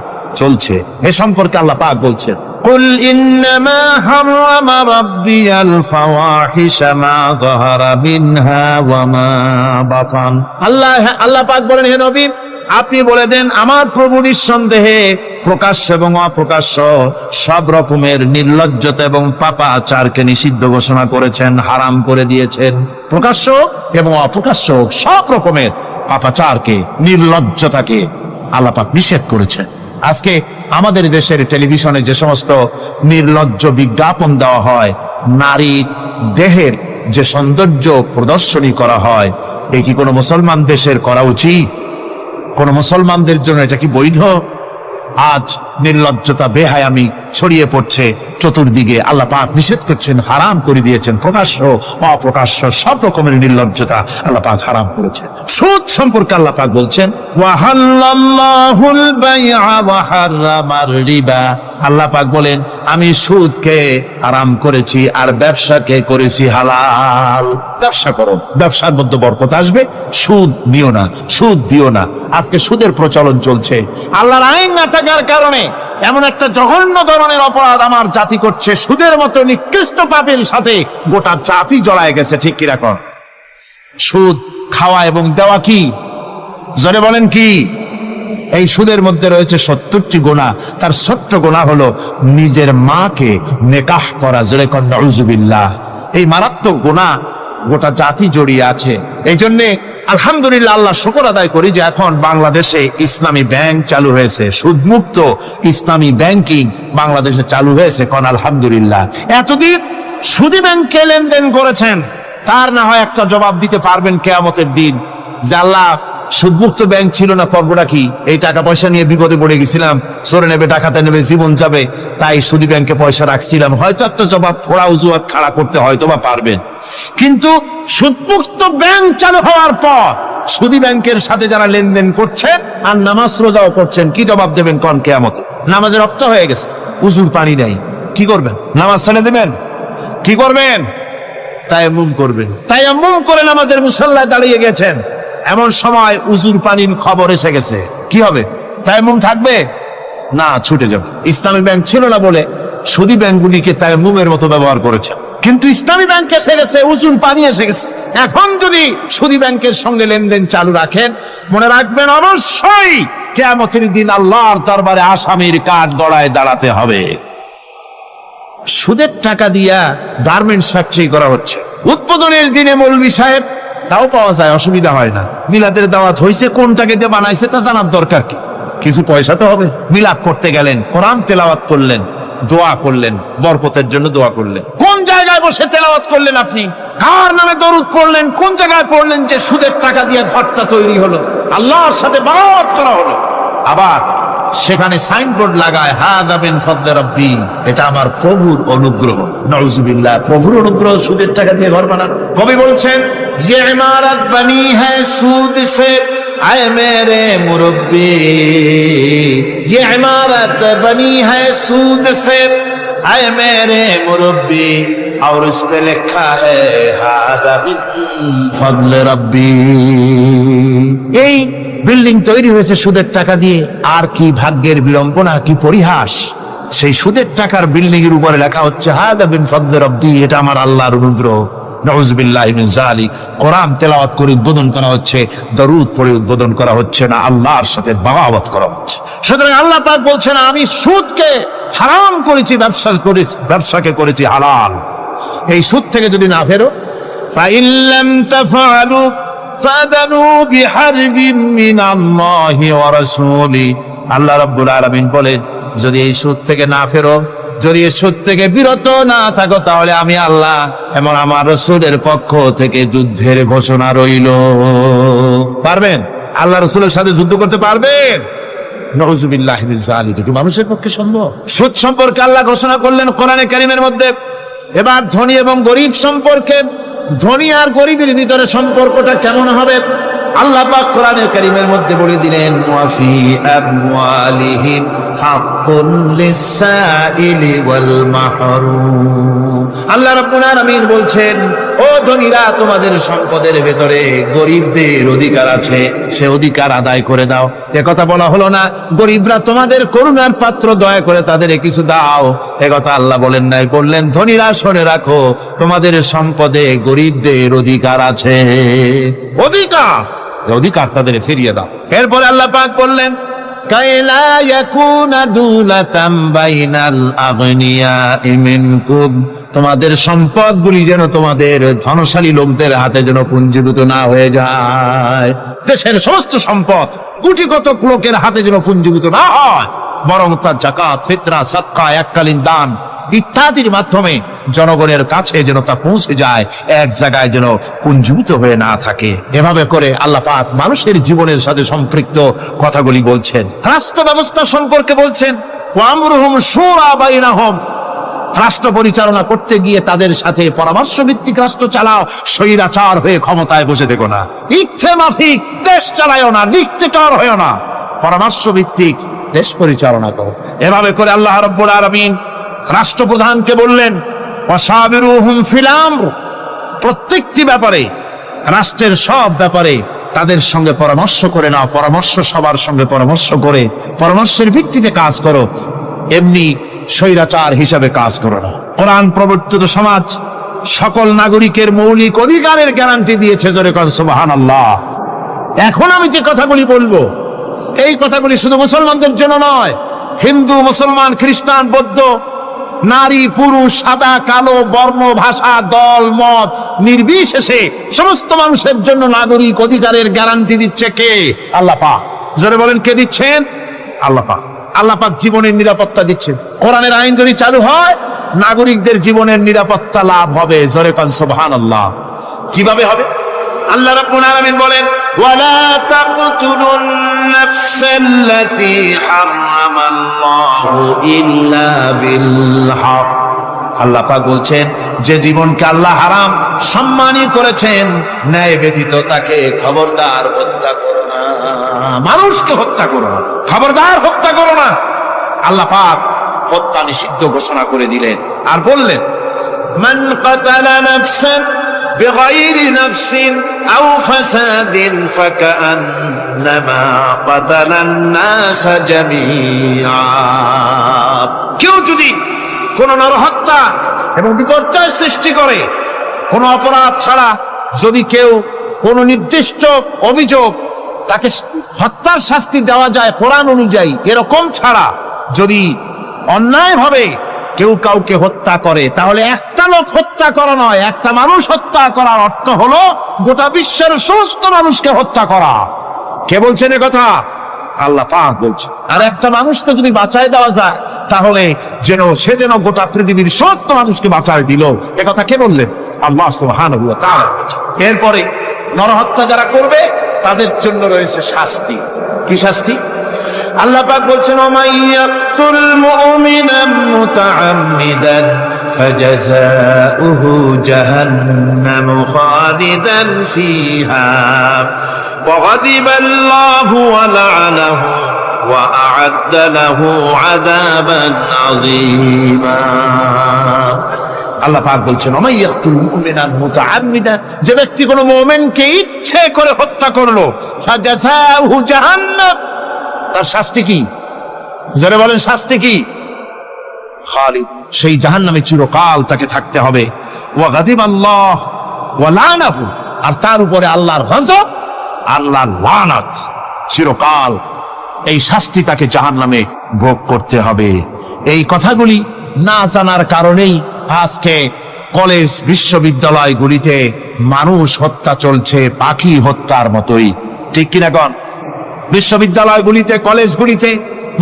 চলছে, এ সম্পর্কে আল্লাহ পাক বলছেন, কুল ইন্নামা হারামা রাব্বিয়াল ফাওয়াহিশা মা যাহারা মিনহা ওয়া মা বাতান। আল্লাহ পাক বলেন, হে নবী আপনি বলে দেন, আমার প্রভু নিঃসন্দেহে প্রকাশ্য এবং অপ্রকাশ্য সব রকমের নির্লজ্জতা এবং পাপাচারকে নিষিদ্ধ ঘোষণা করেছেন, হারাম করে দিয়েছেন। প্রকাশ্য এবং অপ্রকাশ্য সব রকমের পাপাচারকে, নির্লজ্জতাকে আল্লাহ পাক নিষেধ করেছেন। আজকে আমাদের দেশের টেলিভিশনে যে সমস্ত নির্লজ্জ বিজ্ঞাপন দেওয়া হয়, নারীর দেহের যে সৌন্দর্য প্রদর্শনী করা হয়, এ কি কোনো মুসলমান দেশের করা উচিত? কোন মুসলমানদের জন্য এটা কি বৈধ? আজ নির্লজ্জতা, বেহায়ামি ছড়িয়ে পড়ছে চতুর্দিকে। আল্লাহ পাক নিষেধ করছেন, হারাম করে দিয়েছেন। প্রকাশ্য অপ্রকাশ্য সব রকমের নির্লজ্জতা আল্লাহ পাক হারাম করেছেন। সুদ সম্পর্কে আল্লাহ পাক বলছেন, ওয়াহাল্লাল্লাহুল বাইআ ওয়া হারামার রিবা। আল্লাহ পাক বলেন, আমি সুদকে হারাম করেছি আর ব্যবসাকে করেছি হালাল। ব্যবসা করো, ব্যবসার মধ্যে বরকত আসবে। সুদ নিও না, সুদ দিও না। আজকে সুদের প্রচলন চলছে। আল্লাহর আইন না থাকার কারণে এমন একটা জঘন্য ধরনের অপরাধ আমার জাতি করছে, সুদের মতো নিকৃষ্ট পাপের সাথে গোটা জাতি জড়ায় গেছে। ঠিক কি রকম? সুদ খাওয়া এবং দেওয়া কি? জোরে বলেন কি? এই সুদের মধ্যে রয়েছে 70টি গুনাহ। তার ছোট্ট গুনাহ হলো নিজের মাকে নেকাহ করা। জোরে কর নাউযুবিল্লাহ। এই মারাত্মক গুনাহ গোটা জাতি জড়িয়ে আছে। এই জন্যে আলহামদুলিল্লাহ, আল্লাহ শুকর আদায় করি যে এখন বাংলাদেশে ইসলামী ব্যাংক চালু হয়েছে, সুদমুক্ত ইসলামী ব্যাংকিং বাংলাদেশে চালু হয়েছে। কোন আলহামদুলিল্লাহ। এতদিন সুদী ব্যাংকে লেনদেন করেছেন, তার না হয় একটা জবাব দিতে পারবেন কিয়ামতের দিন যে আল্লাহ, সুদমুক্ত ব্যাংক ছিল না, করবোটা কি? এই টাকা পয়সা নিয়ে বিপদে পড়ে গেছিলাম, চোরে নেবে, ডাকাতে নেবে, জীবন যাবে, তাই সুদী ব্যাংকে পয়সা রাখছিলাম। হয়তো একটা জবাব, থোড়া অজুহাত খাড়া করতে হয়তো বা পারবেন। কিন্তু সুদমুক্ত ব্যাংক চালু হওয়ার পর সুদী ব্যাংকের সাথে যারা লেনদেন করছেন আর নামাজ রোজাও করছেন, কি জবাব দেবেন কোন কিয়ামতে? নামাজে রক্ত হয়ে গেছে, উজুর পানি নাই, কি করবেন? নামাজ ছেড়ে দেবেন? কি করবেন? তায়াম্মুম করবেন। তায়াম্মুম করে নামাজের মুসল্লায় দাঁড়িয়ে গেছেন, এমন সময় উজুর পানির খবর এসে গেছে, কি হবে? তায়াম্মুম থাকবে না, ছুটে যাবে। ইসলামী ব্যাংক ছিল না বলে সুদী ব্যাংকগুলিকে তায়াম্মুমের মতো ব্যবহার করেছে, কিন্তু ইসলামী ব্যাংক এসে গেছে, উজুর পানি এসে গেছে। এখন যদি সুদী ব্যাংকের সঙ্গে লেনদেন চালু রাখেন, মনে রাখবেন অবশ্যই কিয়ামতের দিন আল্লাহর দরবারে আসামির কাঠ গড়ায় দাঁড়াতে হবে। সুদের টাকা দিয়া গার্মেন্টস ফ্যাক্টরি করা হচ্ছে। উদ্বোধনের দিনে মৌলভী সাহেব তাও পাওয়া যায়, অসুবিধা হয় না। মিলাদের দাওয়াত হয়েছে, কোনটাকে দিয়ে বানাইছে তা জানার দরকার কি? কিছু পয়সা তো হবে। মিলাদ করতে গেলেন, কোরআন তেলাওয়াত করলেন, দোয়া করলেন, বরকতের জন্য দোয়া করলেন। কোন জায়গায় বসে তেলাওয়াত করলেন আপনি? কার নামে দরুদ করলেন? কোন জায়গায় পড়লেন যে সুদের টাকা দিয়ে ঘরটা তৈরি হলো, আল্লাহর সাথে বারাত করা হলো? আবার সেখানে সাইনবোর্ড লাগায়, হাযা মিন ফাদলি রাব্বি, এটা আমার প্রভুর অনুগ্রহ। নাউযুবিল্লাহ। প্রভুর অনুগ্রহ সুদের টাকা দিয়ে ঘর বানানো? কবি বলছেন, ये इमारत बनी है सूद से आए मेरे मुरब्बी ये इमारत बनी है सूद से आए मेरे मुरब्बी और इस पे लिखा है हादा बिन फضل रब्बी এই বিল্ডিং তৈরি হয়েছে সুদের টাকা দিয়ে আর কি ভাগ্যের বিড়ম্বনা কি পরিহাস সেই সুদের টাকার বিল্ডিং এর উপরে লেখা হচ্ছে হাদা বিন ফضل রব্বি এটা আমার আল্লাহর অনুগ্রহ নাউযুবিল্লাহি মিন যালিক কোরআন তেলাওয়াত করে উদ্বোধন করা হচ্ছে দরুদ পড়ে উদ্বোধন করা হচ্ছে না আল্লাহর সাথে বাগাবত করা হচ্ছে সুতরাং আল্লাহ পাক বলছেন আমি সুদকে হারাম করেছি ব্যবসাকে করেছি হালাল এই সুদ থেকে যদি না ফেরো ফাইন লাম তাফআলু ফাদানু বিহারবিন মিনাল্লাহি ওয়া রাসূলি আল্লাহ রাব্বুল আলামিন বলেন যদি এই সুদ থেকে না ফেরো যদি এই সুদ থেকে বিরত না থাকো তাহলে আমি আল্লাহ এবং আমার রাসূলের পক্ষ থেকে যুদ্ধের ঘোষণা রইল পারবেন আল্লাহ রাসূলের সাথে যুদ্ধ করতে পারবেন নাউযুবিল্লাহি মিন যালিক কি মানুষের পক্ষে সম্ভব সুদ সম্পর্কে আল্লাহ ঘোষণা করলেন কোরআনে কারীমের মধ্যে এবার ধনী এবং গরিব সম্পর্কে ধনী আর গরিবের ভিতরে সম্পর্কটা কেমন হবে আল্লাহ পাক কোরআনে কারীমের মধ্যে বলে দিলেন ওয়াফি আমওয়ালিহিম হাক্কুন লিসাইলি ওয়াল মাহরুম আল্লাহ রাব্বুল আলামিন বলছেন ও ধনীরা তোমাদের সম্পদের ভিতরে গরিবদের অধিকার আছে সে অধিকার আদায় করে দাও এ কথা বলা হলো না গরিবরা তোমাদের করুণার পাত্র দয়া করে তাদের কিছু দাও এ কথা আল্লাহ বলেন নাই বললেন ধনীরা শুনে রাখো তোমাদের সম্পদে গরিবদের অধিকার আছে অধিকার তাদের ফিরিয়ে দাও এরপরে আল্লাহ পাক বললেন কাইলা ইয়াকুনা দুলাতাম বাইনাল আগনিয়াই মিনকুম তোমাদের সম্পদগুলি যেন তোমাদের ধনশালী লোকদের হাতে যেন পুঞ্জীভূত না হয়ে যায় দেশের সমস্ত সম্পদ কোটি কত লোকের হাতে যেন পুঞ্জীভূত না হয় বরং তার যাকাত ফিতরা সাদকা এককালীন দান ইত্যাদির মাধ্যমে জনগণের কাছে যেন তা পৌঁছে যায় এক জায়গায় যেন পুঞ্জীভূত হয়ে না থাকে এভাবে করে আল্লাহ পাক মানুষের জীবনের সাথে সম্পৃক্ত কথাগুলি বলছেন রাষ্ট্র ব্যবস্থা সম্পর্কে বলছেন ওয়া আমরুহুম শুরা বাইনাহুম রাষ্ট্র পরিচালনা করতে গিয়ে তাদের সাথে পরামর্শ ভিত্তিক রাষ্ট্র চালাও স্বৈরাচার হয়ে ক্ষমতায় বসে থেকো না ইচ্ছে মাফিক দেশ চালায়ও না ডিক্টেটর হয়েও না পরামর্শ ভিত্তিক দেশ পরিচালনা করো এভাবে করে আল্লাহ রাব্বুল আলামিন রাষ্ট্রপ্রধানকে বললেন ওয়াসাবিরুহুম ফিল আমর প্রত্যেকটি ব্যাপারে রাষ্ট্রের সব ব্যাপারে তাদের সঙ্গে পরামর্শ করে নাও পরামর্শ সবার সঙ্গে পরামর্শ করে পরামর্শের ভিত্তিতে কাজ করো এমনি স্বৈরাচার হিসাবে কাজ করো না কোরআন প্রবর্তিত সমাজ সকল নাগরিকের মৌলিক অধিকারের গ্যারান্টি দিয়েছে জোরে কোন সুবহানাল্লাহ এখন আমি যে কথাগুলি বলবো এই কথাগুলি শুধু মুসলমানদের জন্য নয় হিন্দু মুসলমান খ্রিস্টান বৌদ্ধ নারী পুরুষ সাদা কালো বর্ণ ভাষা দল মত নির্বিশেষে সমস্ত মানুষের জন্য নাগরিক অধিকারের গ্যারান্টি দিচ্ছে কে আল্লাহ পাক জোরে বলেন কে দিচ্ছেন আল্লাহ পাক আল্লাহ পাক জীবনের নিরাপত্তা দিচ্ছেন কোরআনের আইন যদি চালু হয় নাগরিকদের জীবনের নিরাপত্তা লাভ হবে জোরে কোন সুবহানাল্লাহ কিভাবে হবে আল্লাহ রাব্বুল আলামিন বলেন ওয়ালা তাকতুলুন নাফসাল্লাতী হারামাল্লাহু ইল্লা বিল হক আল্লাহ পাক বলছেন যে জীবনকে আল্লাহ হারাম সম্মানী করেছেন ন্যায় ব্যতীত তাকে খবরদার হত্যা করো না মানুষকে হত্যা করো না খবরদার হত্যা করো না আল্লাহ পাক হত্যা নিষিদ্ধ ঘোষণা করে দিলেন আর বললেন মান কাতালা নাফসান بغير نفس أو فساد فكأنما قتل الناس جميعا কেউ যদি কোন নরহত্যা এবং বিপর্যয় সৃষ্টি করে কোন অপরাধ ছাড়া যদি কেউ কোন নির্দিষ্ট অভিযোগ তাকে হত্যার শাস্তি দেওয়া যায় কোরআন অনুযায়ী এরকম ছাড়া যদি অন্যায়ভাবে কেউ কাউকে হত্যা করে তাহলে একটা লোক হত্যা করা নয় একটা মানুষ হত্যা করার অর্থ হলো গোটা বিশ্বের সমস্ত মানুষকে হত্যা করা কে বলছেন কথা আল্লাহ পাক বলছে আর একটা মানুষকে যদি বাঁচায় দেওয়া যায় তাহলে সে যেন গোটা পৃথিবীর সমস্ত মানুষকে বাঁচায় দিল একথা কে বললেন আল্লাহ সুবহানাহু ওয়া তাআলা এরপরে নরহত্যা যারা করবে তাদের জন্য রয়েছে শাস্তি কি শাস্তি আল্লাহ পাক বলছেন ওমাইয়াকতুল মুমিনান মুতাআম্মিদান ফাজাযাউহু জাহান্নামু খালিদান ফিহা وغضب الله ولعنه وأعد له عذابا عظيما আল্লাহ পাক বলছেন ওমাইয়াকুল মুমিনান মুতাআম্মিদা, যে ব্যক্তি কোনো মুমিনকে ইচ্ছে করে হত্যা করলো, ফাজাযাহু জাহান্নাম, তার শাস্তি কি? যারা বলেন শাস্তি কি? খালিদ, সেই জাহান্নামে চিরকাল তাকে থাকতে হবে। ওয়া গাদিবাল্লাহ ওয়া লানাহু, আর তার উপরে আল্লাহর গজব, আল্লাহর লানত, চিরকাল এই শাস্তি তাকে জাহান্নামে ভোগ করতে হবে। এই কথাগুলি না জানার কারণেই আজকে কলেজ বিশ্ববিদ্যালয়গুলিতে মানুষ হত্যা চলছে পাখি হত্যার মতোই, ঠিক কিনা গণ? বিশ্ববিদ্যালয়গুলিতে কলেজগুলিতে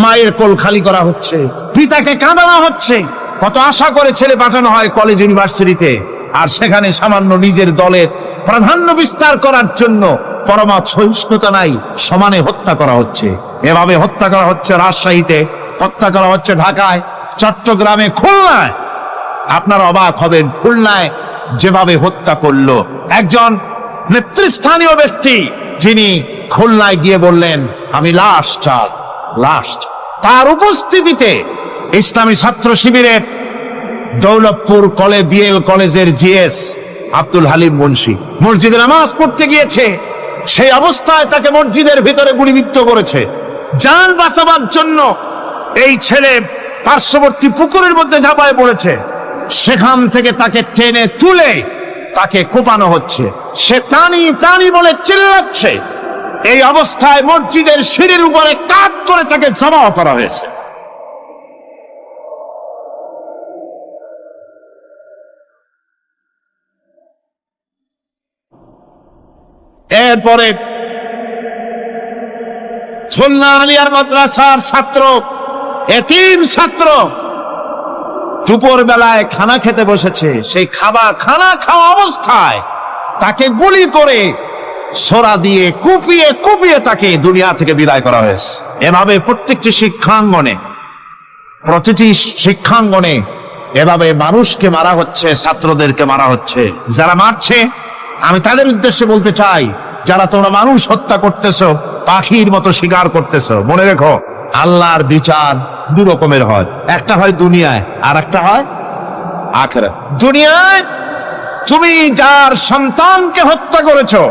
মায়ের কোল খালি করা হচ্ছে, পিতাকে কাঁদানো হচ্ছে। কত আশা করে ছেলে পাঠানো হয় কলেজ ইউনিভার্সিটিতে, আর সেখানে সামান্য নিজের দলের প্রাধান্য বিস্তার করার জন্য পরমা সহিষ্ণুতা নাই, সমানে হত্যা করা হচ্ছে। এভাবে হত্যা করা হচ্ছে রাজশাহীতে, হত্যা করা হচ্ছে ঢাকায়, চট্টগ্রামে, খুলনায়। আপনারা অবাক হবেন, খুলনায় যেভাবে হত্যা করলো একজন নেতৃস্থানীয় ব্যক্তি, যিনি খুলনায় গিয়ে বললেন আমি লাশ চাই, লাশ। তার উপস্থিতিতে ইসলামী ছাত্র শিবিরের দৌলতপুর বিএল কলেজের জিএস আব্দুল হালিম মুন্সি মসজিদে নামাজ পড়তে গিয়েছে, সেই অবস্থায় তাকে মসজিদের ভিতরে গুলিবিদ্ধ করেছে। জান বাঁচাবার জন্য এই ছেলে পার্শ্ববর্তী পুকুরের মধ্যে ঝাঁপায় পড়েছে, সেখান থেকে তাকে টেনে তুলে তাকে কোপানো হচ্ছে, সে টানি টানি বলে চিল্লাচ্ছে। এই অবস্থায় মসজিদের সিঁড়ির উপরে কাট করে তাকে জবাও করা হয়েছে। এরপরে খুলনা আলিয়ার মাদ্রাসার ছাত্র, এতিম ছাত্র, দুপুর বেলায় খানা খেতে বসেছে, সেই খানা খাওয়া অবস্থায় তাকে গুলি করে ছোরা দিয়ে কুপিয়ে কুপিয়ে তাকে দুনিয়া থেকে বিদায় করা হয়েছে। এভাবে প্রতিটি শিক্ষাঙ্গনে এভাবে মানুষকে মারা হচ্ছে, ছাত্রদেরকে মারা হচ্ছে। যারা মারছে আমি তাদের উদ্দেশ্যে বলতে চাই, যারা তোমরা মানুষ হত্যা করতেছো, পাখির মতো শিকার করতেছো, মনে রেখো আল্লাহর বিচার দু রকমের হয়, একটা হয় দুনিয়ায় আর একটা হয় আখিরাত। দুনিয়ায় তুমি যার সন্তানকে হত্যা করেছো,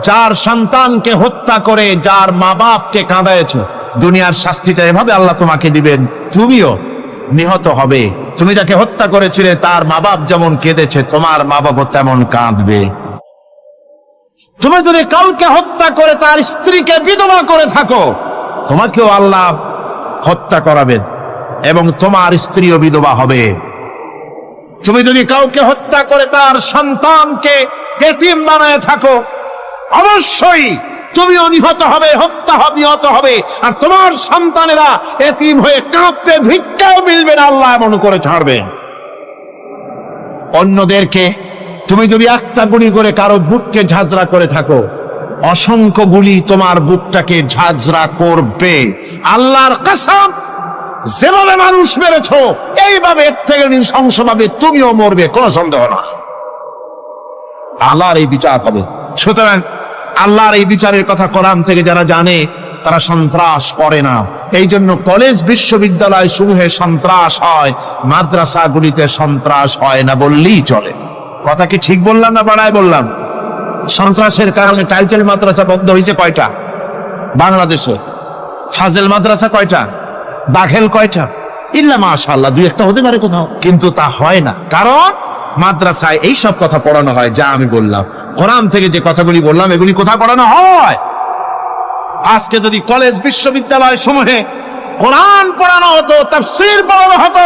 যার সন্তানকে হত্যা করে যার মা বাপকে কাঁদাইছো, দুনিয়ার শাস্তিটা এভাবে আল্লাহ তোমাকে দিবেন, তুমিও নিহত হবে। তুমি যাকে হত্যা করেছিলে তার মা বাপ যেমন কেঁদেছে, তোমার মা বাপও তেমন কাঁদবে। তুমি যদি কাউকে হত্যা করে তার স্ত্রীকে বিধবা করে থাকো, তোমাকেও আল্লাহ হত্যা করাবেন এবং তোমার স্ত্রীও বিধবা হবে। তুমি যদি কাউকে হত্যা করে তার সন্তানকে এতিম বানায় থাকো, অবশ্যই তুমিও নিহত হবে, নিহত হবে, আর তোমার সন্তানেরা এতিম হয়ে কাঁদতে ভিক্ষাও মিলবে না, আল্লাহ এমন করে ছাড়বেন। অন্যদেরকে তুমি যদি একটা গুলি করে কারো বুককে ঝাঁঝরা করে থাকো, অসংখ্য গুলি তোমার বুকটাকে ঝাঁঝরা করবে। আল্লাহর কসম, যেভাবে মানুষ মেরেছ এইভাবে এর থেকে নৃশংসভাবে তুমিও মরবে, কোনো সন্দেহ না। আল্লাহর এই বিচার হবে। সুতরাং আল্লাহর এই বিচারের কথা কোরআন থেকে যারা জানে তারা সন্ত্রাস করে না। এই জন্য কলেজ বিশ্ববিদ্যালয় সমূহে সন্ত্রাস হয়, মাদ্রাসাগুলিতে সন্ত্রাস হয় না বললেই চলে। কথা কি ঠিক বললাম না বাড়ায় বললাম? সন্ত্রাসের কারণে টাইটেল মাদ্রাসা বন্ধ হয়েছে কয়টা বাংলাদেশে? ফাজেল মাদ্রাসা কয়টা? দাখিল কয়টা? ইল্লা মাশাআল্লাহ দুই একটা হতে পারে কোথাও, কিন্তু তা হয় না। কারণ মাদ্রাসায় এই সব কথা পড়ানো হয় যা আমি বললাম। কোরআন থেকে যে কথাগুলি বললাম এগুলি কোথায় পড়ানো হয়? আজকে যদি কলেজ বিশ্ববিদ্যালয় সমূহে কোরআন পড়ানো হতো, তাফসীর পড়ানো হতো,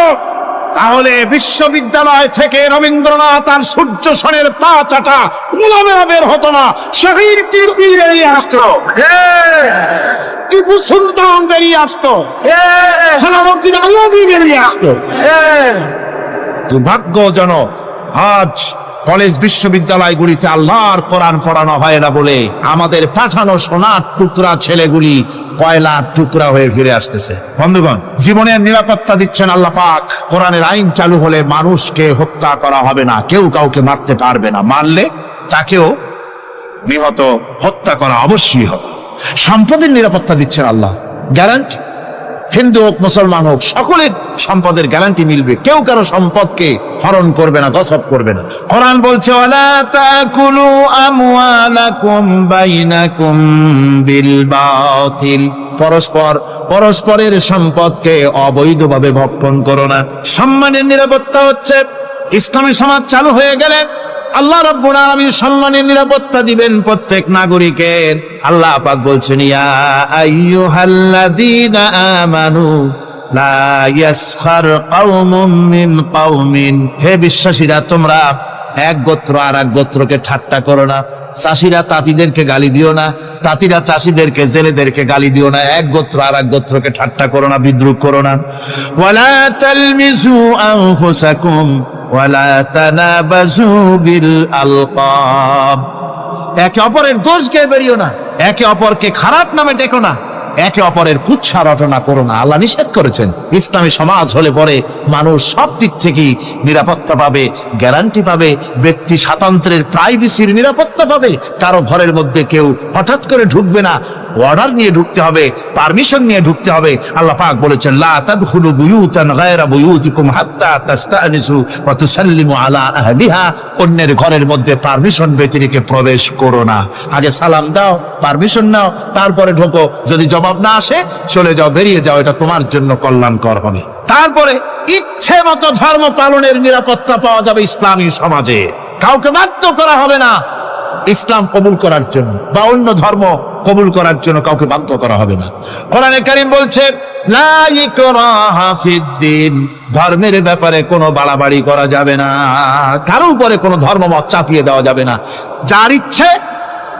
তাহলে বিশ্ববিদ্যালয় থেকে রবীন্দ্রনাথ আর সূর্য সেনের পা চাটা উলামা বের হতো না, শহীদ তিলকি বেরিয়ে আসতো, টিপু সুলতান বেরিয়ে আসতো, সালাউদ্দিন আইয়ুবী বেরিয়ে আসতো। দুর্ভাগ্যজনক আজ কলেজ বিশ্ববিদ্যালয়গুলিতে আল্লাহর কোরআন পড়ানো হয় না বলে আমাদের পাঠানো সোনার টুকরা ছেলেগুলি কয়লার টুকরা হয়ে ফিরে আসতেছে। বন্ধুগণ, জীবনের নিরাপত্তা দিচ্ছেন আল্লাহ পাক। কোরআনের আইন চালু হলে মানুষকে হত্যা করা হবে না, কেউ কাউকে মারতে পারবে না, মারলে তাকেও নিহত, হত্যা করা অবশ্যই হবে। সম্পদের নিরাপত্তা দিচ্ছেন আল্লাহ, গ্যারান্টি। হিন্দু হোক মুসলমান হোক সকলের সম্পদের গ্যারান্টি মিলবে, কেউ কারো সম্পদকে হরণ করবে না, গসব করবে না। কোরআন বলছে ওয়ালা তাকুলু আমওয়ালাকুম বাইনাকুম বিল বাতিল, পরস্পরের সম্পদকে অবৈধভাবে ভক্ষণ করো না। সম্মানের নিরাপত্তা হচ্ছে ইসলামী সমাজ চালু হয়ে গেলে আল্লাহ রাব্বুল আলামিন সম্মানের নিরাপত্তা দিবেন প্রত্যেক নাগরিকের। আল্লাহ পাক বলছেন ইয়া আইয়ুহাল্লাযীনা আমানু লা ইয়াসখার কওমুম মিন কওমিন, হে বিশ্বাসীরা তোমরা এক গোত্র আর এক গোত্রকে ঠাট্টা করো না। চাষিরা তাঁতিদেরকে গালি দিও না, তাঁতিরা চাষিদেরকে, জেলেদেরকে গালি দিও না। এক গোত্র আর এক গোত্রকে ঠাট্টা করো না, বিদ্রুপ করো না। ওয়ালা তালমিজু আনফুসাকুম ওয়ালা তানাবাজু বিল আলকাব, একে অপরের দোষ গেয়ে বেরিও না, একে অপরকে খারাপ নামে ডেকো না, একে অপরের কুৎসা রটনা করো না। আল্লাহ নিষেধ করেছেন। ইসলামী সমাজ হলে পরে মানুষ সব দিক থেকেই নিরাপত্তা পাবে, গ্যারান্টি পাবে, ব্যক্তি স্বাতন্ত্র্যের প্রাইভেসির নিরাপত্তা পাবে। কারো ঘরের মধ্যে কেউ হঠাৎ করে ঢুকবে না, অর্ডার নিয়ে ঢুকতে হবে, পারমিশন নিয়ে ঢুকতে হবে। আল্লাহ পাক বলেছেন লা তাদখুলু বুয়ুতান গায়রা বুয়ুতিকুম হাত্তা তাস্তানিসু ওয়া তুসাল্লিমু আলা আহলিহা, অন্যের ঘরের মধ্যে পারমিশন ব্যতিরেকে প্রবেশ করো না। আগে সালাম দাও, পারমিশন নাও, তারপরে ঢোকো। যদি জবাব না আসে চলে যাও, বেরিয়ে যাও, এটা তোমার জন্য কল্যাণকর হবে। তারপরে ইচ্ছে মতো ধর্ম পালনের নিরাপত্তা পাওয়া যাবে ইসলামী সমাজে। কাউকে বাধ্য করা হবে না ইসলাম কবুল করার জন্য, বা অন্য ধর্ম কবুল করার জন্য কাউকে বাধ্য করা হবে না। কোরআনে কারীম বলছে লা ইকরাহা ফিদ্দিন, ধর্মের ব্যাপারে কোনো বাড়াবাড়ি করা যাবে না, কারো উপরে কোনো ধর্মমত চাপিয়ে দেওয়া যাবে না। যার ইচ্ছে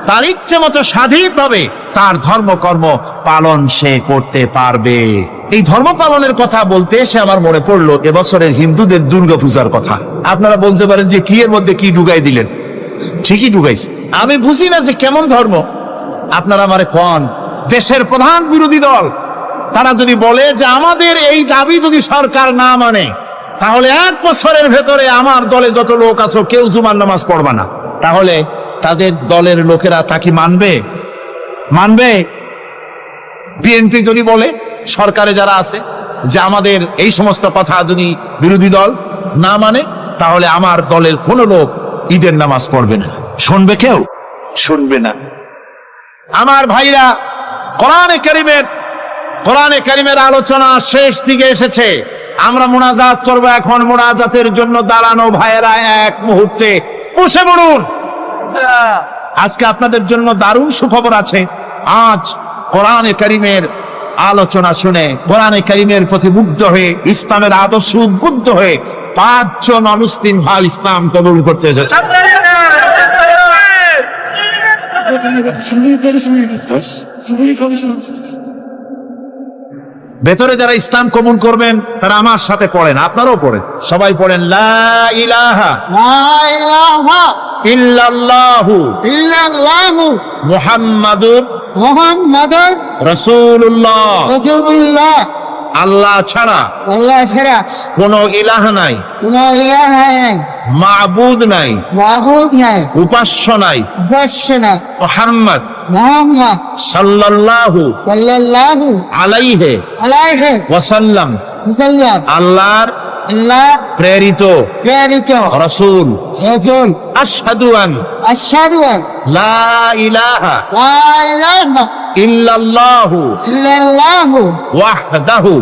তার ইচ্ছে মতো স্বাধীনভাবে তার ধর্মকর্ম পালন সে করতে পারবে। এই ধর্ম পালনের কথা বলতে এসে আমার মনে পড়লো এবছরের হিন্দুদের দুর্গাপূজার কথা। আপনারা বলতে পারেন যে কি এর মধ্যে কি ঢুকাই দিলেন? ঠিকই ঢুকাইছে। আমি বুঝি না যে কেমন ধর্ম। আপনারা আমারে কোন দেশের প্রধান বিরোধী দল তারা যদি বলে যে আমাদের এই দাবি যদি সরকার না মানে তাহলে 1 বছরের ভেতরে আমার দলে যত লোক আছো কেউ জুমার নামাজ পড়বা না, তাহলে তাদের দলের লোকেরা তা কি মানবে? বিএনপি যদি বলে, সরকারে যারা আছে, যে আমাদের এই সমস্ত কথা যদি বিরোধী দল না মানে তাহলে আমার দলের কোন লোক ঈদের নামাজ পড়বে না, শুনবে কেউ? শুনবে না। আমার ভাইরা, কোরআনে কারীমের আলোচনা শেষ দিকে এসেছে। আমরা মুনাজাত করব। এখন মুনাজাতের জন্য দাঁড়ানো ভাইয়েরা এক মুহূর্তে বসে পড়ুন। আজকে আপনাদের জন্য দারুণ সুখবর আছে। আজ কোরআনে কারীমের আলোচনা শুনে, কোরআনে কারীমের প্রতি মুগ্ধ হয়ে, ইসলামের আদর্শ উদ্বুদ্ধ হয়ে 5 জন অমুসলিম ভাই ইসলাম কবুল করতে এসেছে। ভেতরে যারা ইসলাম কবুল করবেন তারা আমার সাথে পড়েন, আপনারাও পড়েন, সবাই পড়েন লা ইলাহা ইল্লাল্লাহু মুহাম্মাদুর রাসূলুল্লাহ, আল্লাহ ছাড়া কোন ইলাহ নাই, মাবুদ নাই, উপাস্য নাই, মুহাম্মদ সাল্লাল্লাহু আলাইহি ওয়াসাল্লাম আল্লাহর প্রেরিত রাসূল। আশহাদু আন লা ইলাহা ইল্লাল্লাহু ওয়াহদাহু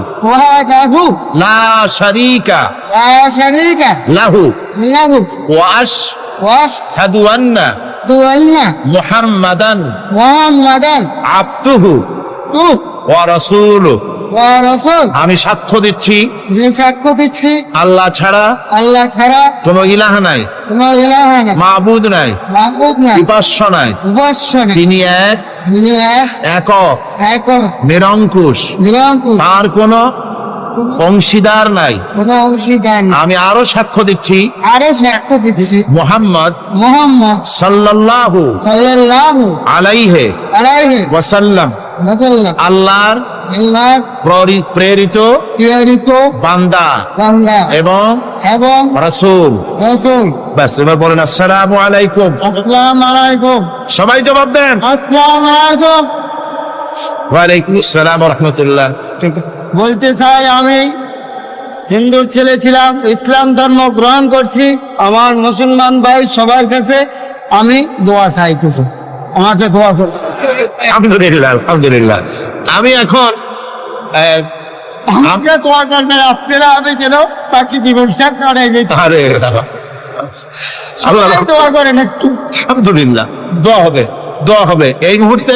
লা শারীকা লাহু ওয়া আশহাদু আন্না মুহাম্মাদান আবদুহু ওয়া রাসূলুহু। আমি সাক্ষ্য দিচ্ছি আল্লাহ ছাড়া কোন ইলাহ নাই, মাবুদ নাই, উপাস্য নাই, তিনি একক নিরঙ্কুশ, তার কোন অংশীদার নাই। আমি আরো সাক্ষ্য দিচ্ছি মুহাম্মদ সাল্লাল্লাহু আলাইহি ওয়াসাল্লাম আল্লাহর আল্লাহ প্রেরিত প্রেরিত বান্দা বান্দা এবং এবং রাসূল। রাসূল। ব্যাস, এবার বলেন আসসালামু আলাইকুম। আসসালামু আলাইকুম। সবাই জবাব দেন। আসসালামু আলাইকুম। ওয়ালাইকুম আসসালাম ওয়া রাহমাতুল্লাহ। বলতে চাই, আমি হিন্দুর ছেলে ছিলাম, ইসলাম ধর্ম গ্রহণ করছি। আমার মুসলমান ভাই সবার কাছে আমি দোয়া চাই, কিছু আমাকে দোয়া করছি। আলহামদুলিল্লাহ, আলহামদুলিল্লাহ। আমি এখন আমাকে দোয়া করবেন আপনারা, আমি যেন বাকি জীবনটা কাটাই যেতে। আরে আল্লাহ, দোয়া করেন একটু। আলহামদুলিল্লাহ, দোয়া হবে, দোয়া হবে এই মুহূর্তে।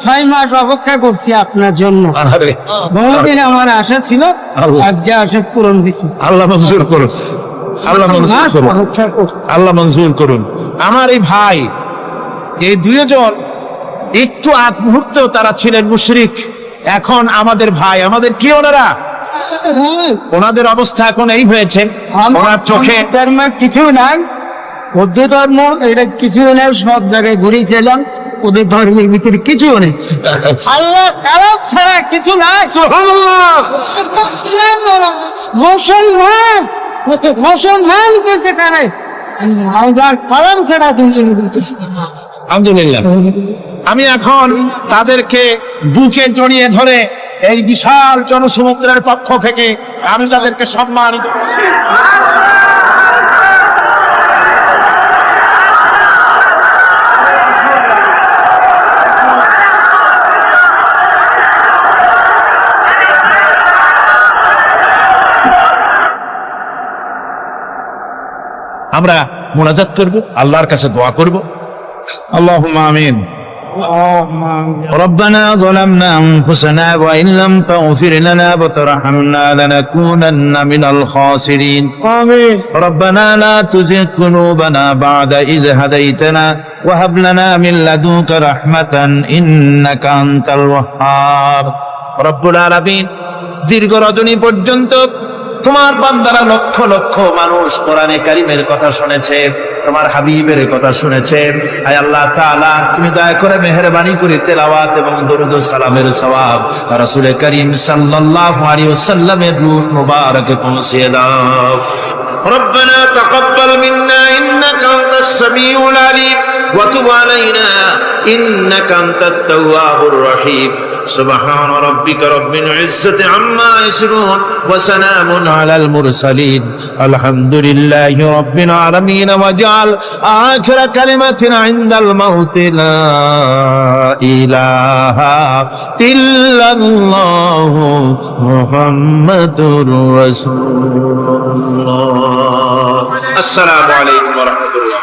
6 মাস অপেক্ষা করছি আপনার জন্য। আরে বহুদিন আমার আশা ছিল, আল্লাহ। আজকে আশা পূরণ হয়েছে। আল্লাহ মঞ্জুর করুন, আল্লাহ মঞ্জুর মাস করুন, অপেক্ষা করছি। আল্লাহ মঞ্জুর করুন। আমার এই ভাই, এই দুইজন একটু আগ মুহূর্তেও তারা ছিলেন মুশরিক, এখন আমাদের ভাই, আমাদের কি ওনারা? ওনাদের অবস্থা এখন এই হয়েছে, ওনার চোখে ধর্ম কিছু নাই, বৌদ্ধ ধর্ম এটা কিছু নেই, সব জায়গায় ঘুরেছিলাম, ওদের ধর্মের ভিতরে কিছু নেই। আল্লাহ কালাম ছাড়া কিছু নাই। মুসলমান মুসলমান কেসে করে আল্লাহর কালাম ছাড়া কিছু নেই। আলহামদুলিল্লাহ। আমি এখন তাদেরকে বুকে জড়িয়ে ধরে এই বিশাল জনসমুদ্রের পক্ষ থেকে আমি তাদেরকে সম্মানিত করছি। আমরা মুনাজাত করব, আল্লাহর কাছে দোয়া করব। আল্লাহুম্মা আমিন। ربنا ظلمنا أنفسنا وإن لم تغفر لنا وترحمنا لنكونن من الخاسرين. آمين. ربنا لا تزغ قلوبنا بعد إذ هديتنا وهب لنا من لدنك رحمة إنك أنت الوهاب. رب العالمين, দীর্ঘ রজনী পর্যন্ত তোমার বান্দারা লক্ষ লক্ষ মানুষ কোরআনে কারীমের কথা শুনেছে, তোমার হাবিবের কথা শুনেছে। আয় আল্লাহ তাআলা, তুমি দয়া করে মেহেরবানি করে তেলাওয়াত এবং দরুদ ও সালামের সওয়াব রাসূল করিম সাল্লাল্লাহু আলাইহি ওয়াসাল্লামের রূহ মুবারকে পৌঁছে দাও। ربنا تقبل منا إنك أنت السميع العليم وتب علينا إنك أنت التواب الرحيم. سبحان ربك رب العزة عما يصفون وسلام على المرسلين الحمد لله رب العالمين. واجعل آخر كلمة عند الموت لا إله إلا الله محمد رسول الله. السلام عليكم ورحمة الله.